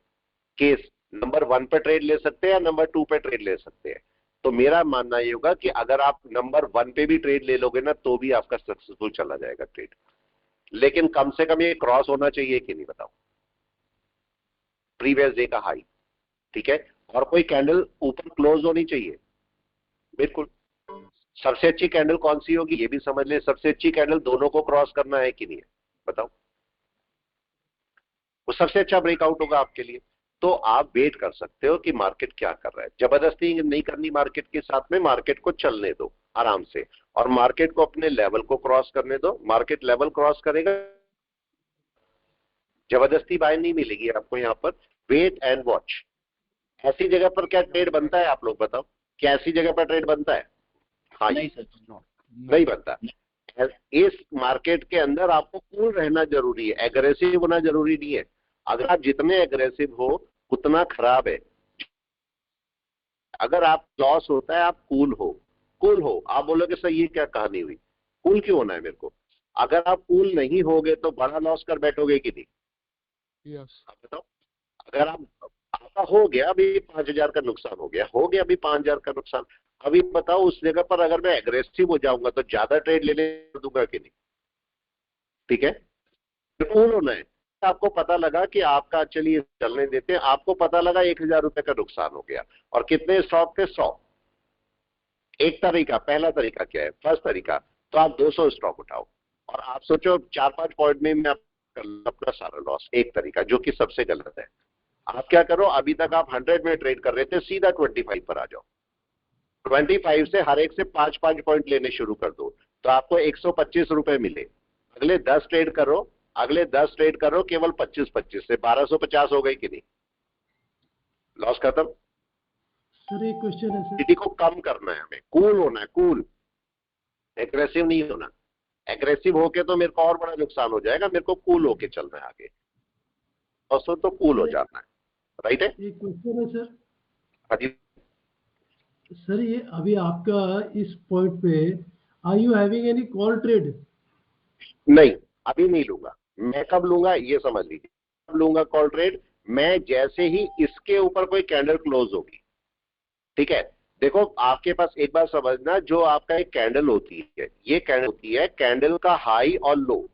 केस नंबर 1 पे ट्रेड ले सकते हैं या नंबर 2 पे ट्रेड ले सकते हैं? तो मेरा मानना ये होगा कि अगर आप नंबर 1 पे भी ट्रेड ले लोगे ना, तो भी आपका सक्सेसफुल चला जाएगा ट्रेड, लेकिन कम से कम ये क्रॉस होना चाहिए कि नहीं बताओ? प्रीवियस डे का हाई, ठीक है, और कोई कैंडल ऊपर क्लोज होनी चाहिए। बिल्कुल। सबसे अच्छी कैंडल कौन सी होगी ये भी समझ ले। सबसे अच्छी कैंडल दोनों को क्रॉस करना है कि नहीं है बताओ? वो सबसे अच्छा ब्रेकआउट होगा आपके लिए। तो आप वेट कर सकते हो कि मार्केट क्या कर रहा है। जबरदस्ती नहीं करनी मार्केट के साथ में, मार्केट को चलने दो आराम से, और मार्केट को अपने लेवल को क्रॉस करने दो। मार्केट लेवल क्रॉस करेगा, जबरदस्ती बाय नहीं मिलेगी आपको यहाँ पर। Wait and watch. ऐसी जगह पर क्या ट्रेड बनता है आप लोग बताओ? क्या ऐसी जगह पर ट्रेड बनता है? हाँ, नहीं सर, नहीं बनता। इस मार्केट के अंदर आपको कूल रहना जरूरी है, एग्रेसिव होना जरूरी नहीं है। अगर आप जितने एग्रेसिव हो उतना खराब है। अगर आप लॉस होता है, आप कूल हो, कूल हो। आप बोलोगे सर ये क्या कहानी हुई, कूल क्यों होना है मेरे को? अगर आप कूल नहीं होगे तो बड़ा लॉस कर बैठोगे कि नहीं? यस। आप बताओ। अगर आपका हो गया अभी 5,000 का नुकसान, हो गया अभी 5,000 का नुकसान, अभी बताओ उस जगह पर अगर मैं एग्रेसिव हो जाऊंगा तो ज्यादा ट्रेड लेने दूंगा कि नहीं? ठीक है, कूल होना है। आपको पता लगा कि आपका, चलिए चलने देते हैं, आपको पता लगा 1,000 रुपए का नुकसान हो गया, और कितने स्टॉक थे? 100। एक तरीका, पहला तरीका क्या है? फर्स्ट तरीका, तो आप 200 स्टॉक उठाओ और आप सोचो 4-5 पॉइंट में मैं अपना सारा लॉस। एक तरीका जो कि सबसे गलत है। आप क्या करो, अभी तक आप 100 में ट्रेड कर रहे थे, सीधा 25 पर आ जाओ। 25 से हर एक से 5-5 पॉइंट लेने शुरू कर दो, तो आपको 125 रुपए मिले। अगले 10 ट्रेड करो, अगले 10 ट्रेड करो केवल 25-25 से 1250 हो गई कि नहीं? लॉस खत्म। सर एक क्वेश्चन है सर। सिटी को कम करना है हमें, कूल होना है, कूल, एग्रेसिव नहीं होना। एग्रेसिव होके तो मेरे को और बड़ा नुकसान हो जाएगा, मेरे को कूल होके चलना है आगे, और तो कूल हो जाना है। राइट है। एक क्वेश्चन है सर। हाँ जी। सर ये अभी आपका इस पॉइंट पे, are you having any call trade? नहीं, अभी नहीं लूंगा। मैं कब लूंगा ये समझ लीजिए। कब लूंगा कॉल ट्रेड? मैं जैसे ही इसके ऊपर कोई कैंडल क्लोज होगी, ठीक है। देखो आपके पास एक बार समझना, जो आपका एक कैंडल होती है, ये कैंडल होती है, कैंडल का हाई और लो।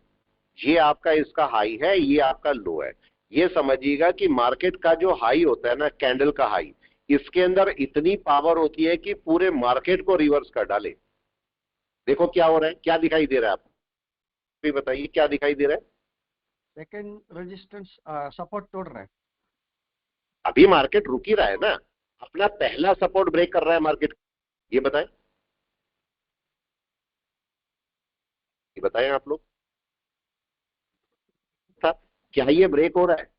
ये आपका इसका हाई है, ये आपका लो है। ये समझिएगा कि मार्केट का जो हाई होता है ना, कैंडल का हाई, इसके अंदर इतनी पावर होती है कि पूरे मार्केट को रिवर्स कर डाले। देखो क्या हो रहा है, क्या दिखाई दे रहा है आपको? भी बताइए क्या दिखाई दे रहा है? सेकंड रेजिस्टेंस सपोर्ट तोड़ रहा है। अभी मार्केट रुक ही रहा है ना, अपना पहला सपोर्ट ब्रेक कर रहा है मार्केट। ये बताएं, ये बताएं आप लोग, था क्या ये ब्रेक हो रहा है?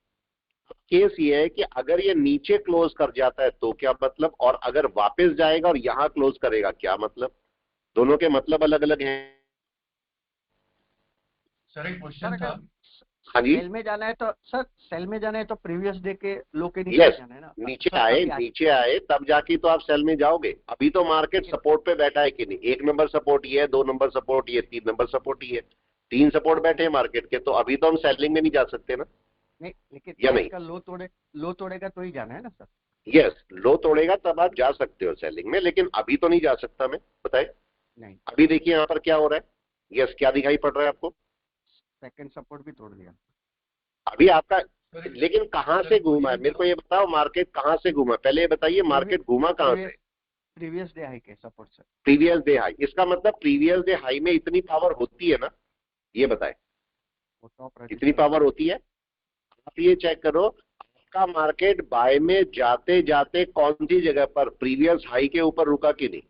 केस ये है कि अगर ये नीचे क्लोज कर जाता है तो क्या मतलब, और अगर वापस जाएगा और यहां क्लोज करेगा क्या मतलब? दोनों के मतलब अलग अलग हैं। सर एक सर क्वेश्चन था। अगर हाँ जी, सेल में जाना है तो सर, सेल में जाना है तो प्रीवियस डे के लो के नीचे यस, जाना है ना नीचे सर। आए, अभी आज नीचे आए तब जाके तो आप सेल में जाओगे। अभी तो मार्केट लेकिन सपोर्ट पे बैठा है कि नहीं? 1 नंबर सपोर्ट ये है, 2 नंबर सपोर्ट ये, 3 नंबर सपोर्ट ये है, 3 सपोर्ट बैठे हैं मार्केट के, तो अभी तो हम सेलिंग में नहीं जा सकते ना, नहीं, लेकिन या आज नहीं? का लो तोड़ेगा तो ही जाना है ना सर। यस, लो तोड़ेगा तब आप जा सकते हो सेलिंग में, लेकिन अभी तो नहीं जा सकता मैं, बताए। नहीं, अभी देखिए यहाँ पर क्या हो रहा है, यस, क्या दिखाई पड़ रहा है आपको? सेकंड सपोर्ट भी तोड़ दिया। अभी आपका, सर लेकिन कहाँ से घूमा है? मेरे को ये बताओ, मार्केट कहाँ से घूमा? पहले ये बताइए, मार्केट घूमा कहाँ से? प्रीवियस डे हाई के सपोर्ट से। प्रीवियस डे हाई, इसका मतलब प्रीवियस डे हाई में इतनी पावर होती है ना? ये बताए, वो टॉप इतनी पावर होती है? आप ये चेक करो, आपका मार्केट बाय में जाते जाते कौन सी जगह पर प्रीवियस हाई के ऊपर रुका कि नहीं?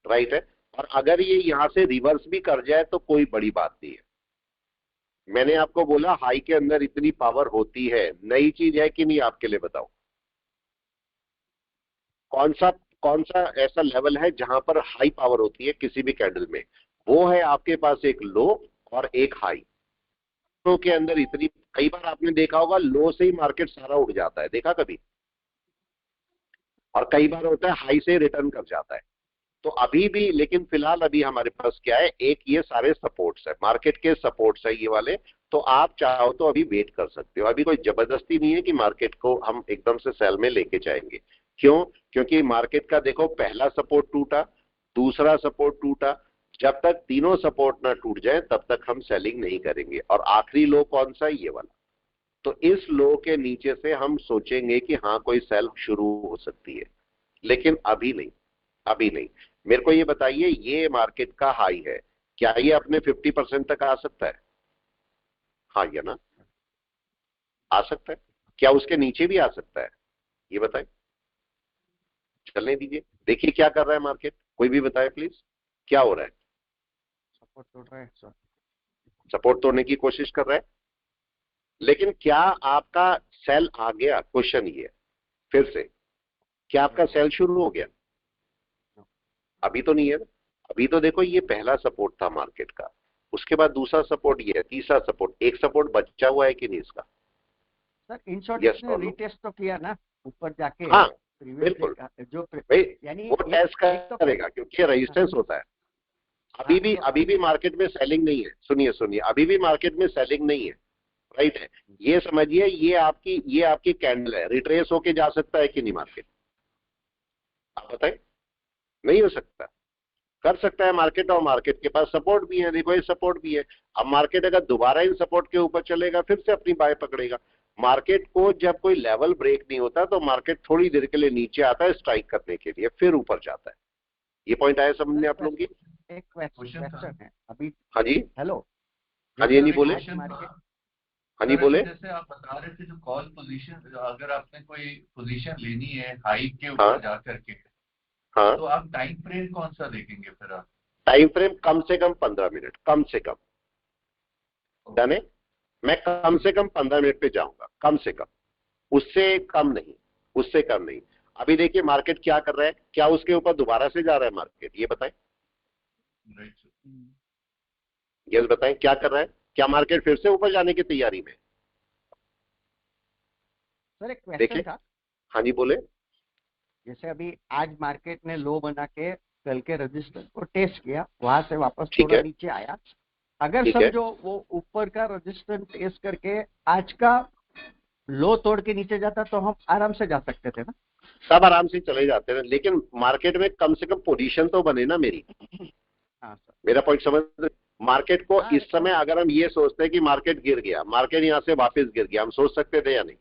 राइट है। और अगर ये यहां से रिवर्स भी कर जाए तो कोई बड़ी बात नहीं है। मैंने आपको बोला हाई के अंदर इतनी पावर होती है, नई चीज है कि नहीं आपके लिए? बताओ, कौन सा ऐसा लेवल है जहां पर हाई पावर होती है किसी भी कैंडल में? वो है आपके पास एक लो और एक हाई। दोनों के अंदर इतनी, कई बार आपने देखा होगा लो से ही मार्केट सारा उड़ जाता है, देखा कभी? और कई बार होता है हाई से रिटर्न कर जाता है। तो अभी भी, लेकिन फिलहाल अभी हमारे पास क्या है, एक ये सारे सपोर्ट्स है, मार्केट के सपोर्ट्स है ये वाले। तो आप चाहो तो अभी वेट कर सकते हो, अभी कोई जबरदस्ती नहीं है कि मार्केट को हम एकदम से सेल में लेके जाएंगे। क्यों? क्योंकि मार्केट का देखो, पहला सपोर्ट टूटा, दूसरा सपोर्ट टूटा, जब तक तीनों सपोर्ट ना टूट जाए तब तक हम सेलिंग नहीं करेंगे। और आखिरी लो कौन सा है? ये वाला। तो इस लो के नीचे से हम सोचेंगे कि हाँ कोई सेल शुरू हो सकती है, लेकिन अभी नहीं, अभी नहीं। मेरे को ये बताइए, ये मार्केट का हाई है, क्या ये अपने 50% तक आ सकता है? हाँ या ना? आ सकता है। क्या उसके नीचे भी आ सकता है? ये बताएं, चलने दीजिए, देखिए क्या कर रहा है मार्केट, कोई भी बताए प्लीज, क्या हो रहा है? सपोर्ट तोड़ रहा है सर। सपोर्ट तोड़ने की कोशिश कर रहा है, लेकिन क्या आपका सेल आ गया? क्वेश्चन ये है फिर से, क्या आपका सेल शुरू हो गया? अभी तो नहीं है ना। अभी तो देखो, ये पहला सपोर्ट था मार्केट का, उसके बाद दूसरा सपोर्ट ये है, तीसरा सपोर्ट, एक सपोर्ट बचा हुआ है कि नहीं इसका? सर इन शॉर्ट यस इसने और नो? रीटेस्ट तो किया ना ऊपर जाके हाँ, प्रीवियस डे बिल्कुल का जो भाई, यानी वो टेस्ट एक तो करेगा क्योंकि ये हाँ, रेजिस्टेंस होता है। हाँ, तो अभी भी मार्केट में सेलिंग नहीं है, सुनिए सुनिए, अभी भी मार्केट में सेलिंग नहीं है, राइट है। ये समझिए, ये आपकी कैंडल है, रिट्रेस होके जा सकता है कि नहीं मार्केट? आप बताएं। नहीं हो सकता। कर सकता है मार्केट, और मार्केट के पास सपोर्ट भी है, देखो ये सपोर्ट भी है। अब मार्केट अगर दोबारा इन सपोर्ट के ऊपर चलेगा, फिर से अपनी बाय पकड़ेगा। मार्केट को जब कोई लेवल ब्रेक नहीं होता तो मार्केट थोड़ी देर के लिए नीचे आता है स्ट्राइक करने के लिए, फिर ऊपर जाता है। ये पॉइंट आया समझ में आप लोगों की? एक क्वेश्चन है अभी। हाँ जी, हेलो, हाँ जी, हाँ जैसे जी अभी बोले, आज मार्केट हाँ जी सर बोले। अभी जैसे आप बता रहे थे जो कॉल पोजीशन, अगर आपने कोई पोजीशन लेनी है हाई के हाँ ऊपर जा करके, हाँ, तो आप टाइम फ्रेम कौन सा देखेंगे फिर आप? टाइम फ्रेम कम से कम 15 मिनट, कम से कम। जाने, मैं कम से कम 15 मिनट पे जाऊंगा, कम से कम, उससे कम नहीं, उससे कम नहीं। अभी देखिए मार्केट क्या कर रहा है, क्या उसके ऊपर दोबारा से जा रहा है मार्केट? ये बताएं, राइट ये बताएं क्या कर रहा है? क्या मार्केट फिर से ऊपर जाने की तैयारी में है? सर एक क्वेश्चन देखिए, था। हाँ जी बोले। जैसे अभी आज मार्केट ने लो बना के कल के रजिस्टर को टेस्ट किया, वहां से वापस ठीक थोड़ा है, नीचे आया। अगर ठीक है, समझो वो ऊपर का रजिस्टर टेस्ट करके आज का लो तोड़ के नीचे जाता तो हम आराम से जा सकते थे ना। सब आराम से चले जाते हैं, लेकिन मार्केट में कम से कम पोजीशन तो बने ना मेरी। हाँ सर। मेरा पॉइंट समझ, मार्केट को हाँ इस समय अगर हम ये सोचते हैं कि मार्केट गिर गया, मार्केट यहां से वापस गिर गया, हम सोच सकते थे या नहीं?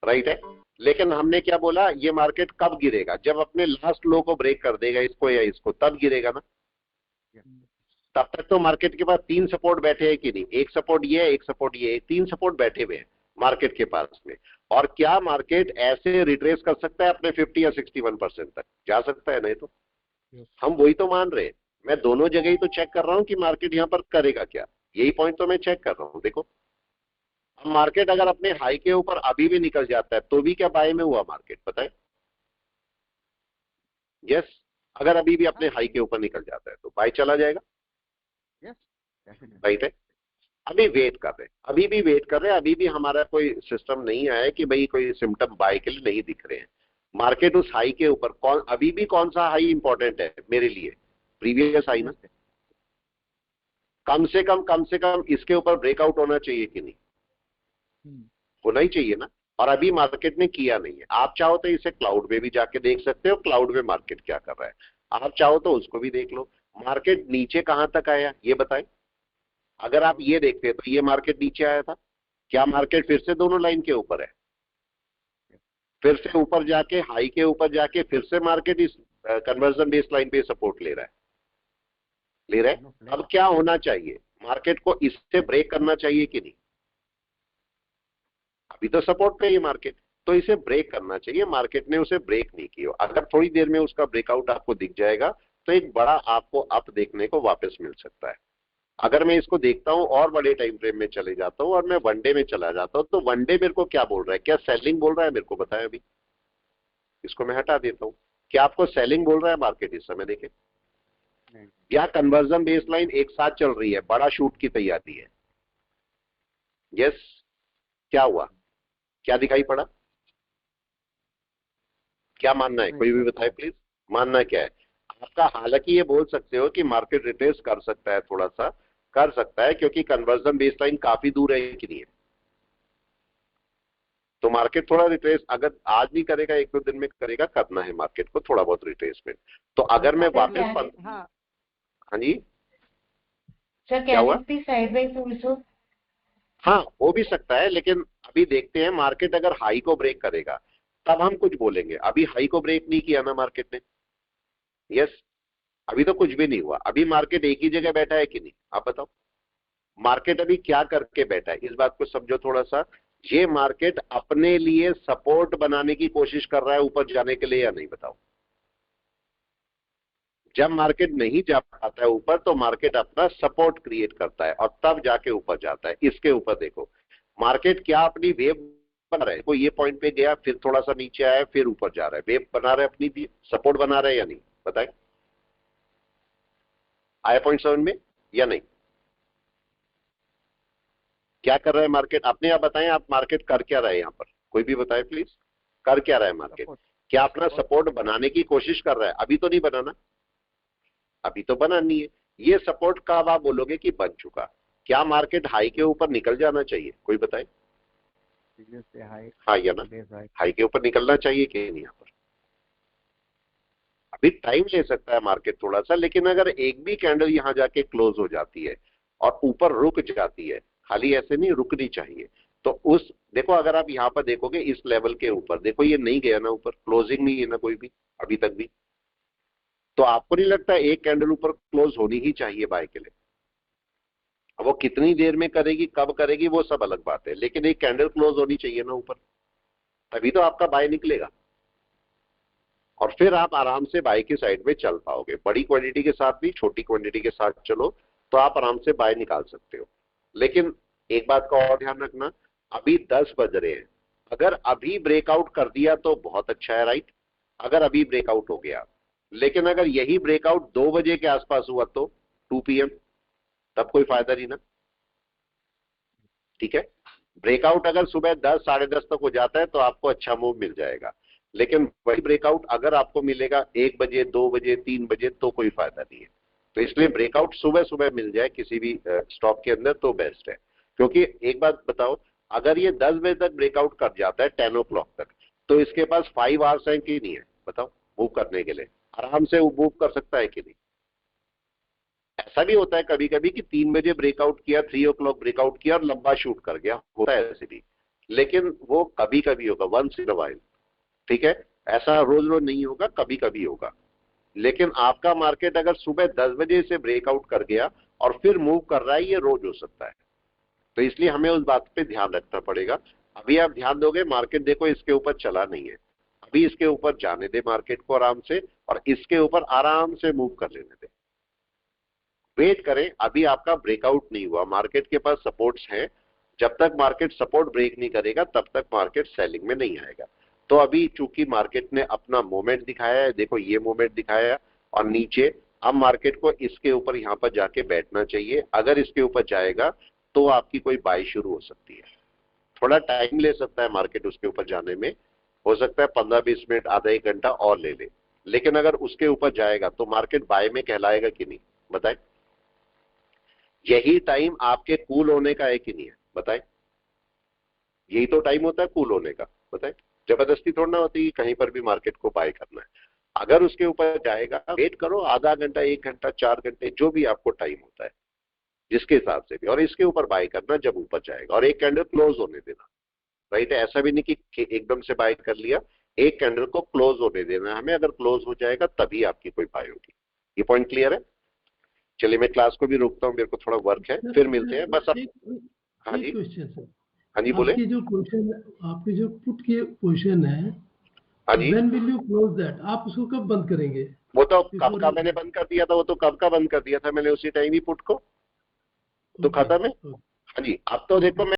राइट है। लेकिन हमने क्या बोला, ये मार्केट कब गिरेगा? जब अपने लास्ट लो को ब्रेक कर देगा, इसको या इसको, तब गिरेगा ना। तब तक तो मार्केट के पास 3 सपोर्ट बैठे हैं कि नहीं? एक सपोर्ट ये है, एक सपोर्ट ये है, 3 सपोर्ट बैठे हुए हैं मार्केट के पास में। और क्या मार्केट ऐसे रिट्रेस कर सकता है अपने 50 या 61% तक? जा सकता है, नहीं तो हम वही तो मान रहे हैं। मैं दोनों जगह ही तो चेक कर रहा हूं कि मार्केट यहां पर करेगा क्या, यही पॉइंट तो मैं चेक कर रहा हूं। देखो, अब मार्केट अगर अपने हाई के ऊपर अभी भी निकल जाता है तो भी क्या बाय में हुआ मार्केट? बताएं। यस, अगर अभी भी अपने हाई के ऊपर निकल जाता है तो बाय चला जाएगा, यस डेफिनेटली। राइट है। अभी वेट कर रहे हैं, अभी भी वेट कर रहे हैं, अभी भी हमारा कोई सिस्टम नहीं आया है कि भाई कोई सिम्टम बाय के लिए नहीं दिख रहे हैं। मार्केट उस हाई के ऊपर, अभी भी कौन सा हाई इंपॉर्टेंट है मेरे लिए? प्रीवियस हाई ना। कम से कम इसके ऊपर ब्रेकआउट होना चाहिए कि नहीं? होना ही चाहिए ना। और अभी मार्केट ने किया नहीं है। आप चाहो तो इसे क्लाउड में भी जाके देख सकते हो, क्लाउड में मार्केट क्या कर रहा है, आप चाहो तो उसको भी देख लो। मार्केट नीचे कहां तक आया ये बताएं। अगर आप ये देखते तो ये मार्केट नीचे आया था, क्या मार्केट फिर से दोनों लाइन के ऊपर है? फिर से ऊपर जाके हाई के ऊपर जाके फिर से मार्केट इस कन्वर्जन बेस लाइन पे सपोर्ट ले रहा है। अब क्या होना चाहिए? मार्केट को इससे ब्रेक करना चाहिए कि नहीं? अभी तो सपोर्ट पे है मार्केट, तो इसे ब्रेक करना चाहिए। मार्केट ने उसे ब्रेक नहीं किया। अगर थोड़ी देर में उसका ब्रेकआउट आपको दिख जाएगा तो एक बड़ा आपको अप देखने को वापस मिल सकता है। अगर मैं इसको देखता हूं और बड़े टाइम फ्रेम में चले जाता हूं और मैं वनडे में चला जाता हूं, तो वनडे मेरे को क्या बोल रहा है? क्या सेलिंग बोल रहा है? मेरे को बताएं। अभी इसको मैं हटा देता हूं। क्या आपको सेलिंग बोल रहा है मार्केट इस समय? देखें, या कन्वर्जन बेस लाइन एक साथ चल रही है, बड़ा शूट की तैयारी है। यस, क्या हुआ? क्या दिखाई पड़ा? क्या मानना है? कोई भी बताए प्लीज, मानना क्या है आपका? हालांकि ये बोल सकते हो कि मार्केट रिट्रेस कर सकता है, थोड़ा सा कर सकता है, क्योंकि कन्वर्जन बेस लाइन काफी दूर है कि नहीं है। तो मार्केट थोड़ा रिट्रेस, अगर आज नहीं करेगा, एक दो दिन में करेगा, करना है मार्केट को थोड़ा बहुत रिट्रेसमेंट। तो अगर मैं वापस हाँ जी सर, क्या हुआ? Sideways also? हाँ, हो भी सकता है, लेकिन अभी देखते हैं। मार्केट अगर हाई को ब्रेक करेगा तब हम कुछ बोलेंगे। अभी हाई को ब्रेक नहीं किया ना मार्केट ने। यस, अभी तो कुछ भी नहीं हुआ। अभी मार्केट एक ही जगह बैठा है कि नहीं? आप बताओ, मार्केट अभी क्या करके बैठा है? इस बात को समझो थोड़ा सा। ये मार्केट अपने लिए सपोर्ट बनाने की कोशिश कर रहा है ऊपर जाने के लिए या नहीं? बताओ। जब मार्केट नहीं जा पाता है ऊपर, तो मार्केट अपना सपोर्ट क्रिएट करता है और तब जाके ऊपर जाता है। इसके ऊपर देखो, मार्केट क्या अपनी वेव बना रहा है। कोई ये पॉइंट पे गया, फिर थोड़ा सा नीचे आया, फिर ऊपर जा रहा है। वेव बना रहा है, अपनी सपोर्ट बना रहा है या नहीं? बताए, आया पॉइंट 7 में या नहीं? क्या कर रहा है मार्केट? अपने आप बताएं, आप मार्केट कर क्या रहा है यहाँ पर? कोई भी बताए प्लीज, कर क्या रहा है मार्केट? क्या अपना सपोर्ट बनाने की कोशिश कर रहा है? अभी तो नहीं बनाना, अभी तो बना नहीं है। ये सपोर्ट कब आप बोलोगे कि बन चुका? क्या मार्केट हाई के ऊपर निकल जाना चाहिए? कोई बताए। हाँ या ना? हाई के ऊपर निकलना चाहिए कि नहीं? यहाँ पर अभी टाइम ले सकता है मार्केट थोड़ा सा, लेकिन अगर एक भी कैंडल यहां जाके क्लोज हो जाती है और ऊपर रुक जाती है, खाली ऐसे नहीं, रुकनी चाहिए, तो उस देखो, अगर आप यहां पर देखोगे इस लेवल के ऊपर, देखो ये नहीं गया ना ऊपर, क्लोजिंग नहीं है ना कोई भी अभी तक भी। तो आपको नहीं लगता एक कैंडल ऊपर क्लोज होनी ही चाहिए बाय के लिए? अब वो कितनी देर में करेगी, कब करेगी, वो सब अलग बात है, लेकिन एक कैंडल क्लोज होनी चाहिए ना ऊपर, तभी तो आपका बाय निकलेगा और फिर आप आराम से बाय की साइड में चल पाओगे। बड़ी क्वांटिटी के साथ भी, छोटी क्वांटिटी के साथ चलो तो आप आराम से बाय निकाल सकते हो। लेकिन एक बात का और ध्यान रखना, अभी 10 बज रहे हैं। अगर अभी ब्रेकआउट कर दिया तो बहुत अच्छा है, राइट? अगर अभी ब्रेकआउट हो गया, लेकिन अगर यही ब्रेकआउट 2 बजे के आसपास हुआ तो 2 PM, तब कोई फायदा नहीं ना। ठीक है, ब्रेकआउट अगर सुबह 10 साढ़े 10 तक हो जाता है तो आपको अच्छा मूव मिल जाएगा, लेकिन वही ब्रेकआउट अगर आपको मिलेगा 1 बजे, 2 बजे, 3 बजे, तो कोई फायदा नहीं है। तो इसलिए ब्रेकआउट सुबह सुबह मिल जाए किसी भी स्टॉक के अंदर तो बेस्ट है। क्योंकि एक बात बताओ, अगर ये 10 बजे तक ब्रेकआउट कर जाता है 10 o'clock तक, तो इसके पास 5 आवर्स है कि नहीं है? बताओ, मूव करने के लिए आराम से वो मूव कर सकता है कि नहीं? ऐसा भी होता है कभी कभी कि 3 बजे ब्रेकआउट किया, 3 o'clock ब्रेकआउट किया और लंबा शूट कर गया, होता है ऐसे भी, लेकिन वो कभी कभी होगा, वंस इन अ व्हाइल। ठीक है, ऐसा रोज रोज नहीं होगा, कभी कभी होगा। लेकिन आपका मार्केट अगर सुबह 10 बजे से ब्रेकआउट कर गया और फिर मूव कर रहा है, ये रोज हो सकता है। तो इसलिए हमें उस बात पे ध्यान रखना पड़ेगा। अभी आप ध्यान दोगे, मार्केट देखो इसके ऊपर चला नहीं है, अभी इसके ऊपर जाने दे मार्केट को आराम से, और इसके ऊपर आराम से मूव कर लेने दे। वेट करें, अभी आपका ब्रेकआउट नहीं हुआ, मार्केट के पास सपोर्ट्स हैं। जब तक मार्केट सपोर्ट ब्रेक नहीं करेगा तब तक मार्केट सेलिंग में नहीं आएगा। तो अभी चूंकि मार्केट ने अपना मोमेंट दिखाया है, देखो ये मोमेंट दिखाया है और नीचे, अब मार्केट को इसके ऊपर यहां पर जाके बैठना चाहिए। अगर इसके ऊपर जाएगा तो आपकी कोई बाई शुरू हो सकती है। थोड़ा टाइम ले सकता है मार्केट उसके ऊपर जाने में, हो सकता है 15-20 मिनट, आधा एक घंटा और ले ले, लेकिन अगर उसके ऊपर जाएगा तो मार्केट बाय में कहलाएगा कि नहीं, बताएं? यही टाइम आपके कूल होने का है कि नहीं है, बताएं? यही तो टाइम होता है कूल होने का, बताएं? जबरदस्ती थोड़ा ना होती है कहीं पर भी मार्केट को बाय करना है। अगर उसके ऊपर जाएगा वेट करो, आधा घंटा, 1 घंटा, 4 घंटे, जो भी आपको टाइम होता है जिसके हिसाब से भी, और इसके ऊपर बाय करना जब ऊपर जाएगा, और एक कैंडल क्लोज होने देना, राइट? ऐसा भी नहीं कि एकदम से बाय कर लिया, एक कैंडल को क्लोज होने देना है हमें, अगर क्लोज हो जाएगा तभी आपकी कोई बाय होगी। ये पॉइंट क्लियर है? चलिए मैं क्लास को भी रोकता हूँ, मेरे को थोड़ा वर्क है, फिर मिलते हैं बस। अब हाँ जी, क्वेश्चन सर, हाँ जी बोले। आपकी जो पोजीशन, आपकी जो पुट की पोजीशन है, हाँ जी, when will you close that? आप उसको कब बंद करेंगे? वो तो कब का मैंने बंद कर दिया था, वो तो कब का बंद कर दिया था मैंने, उसी टाइम ही पुट को तो खत्म है। हाँ जी, अब तो देखो मैं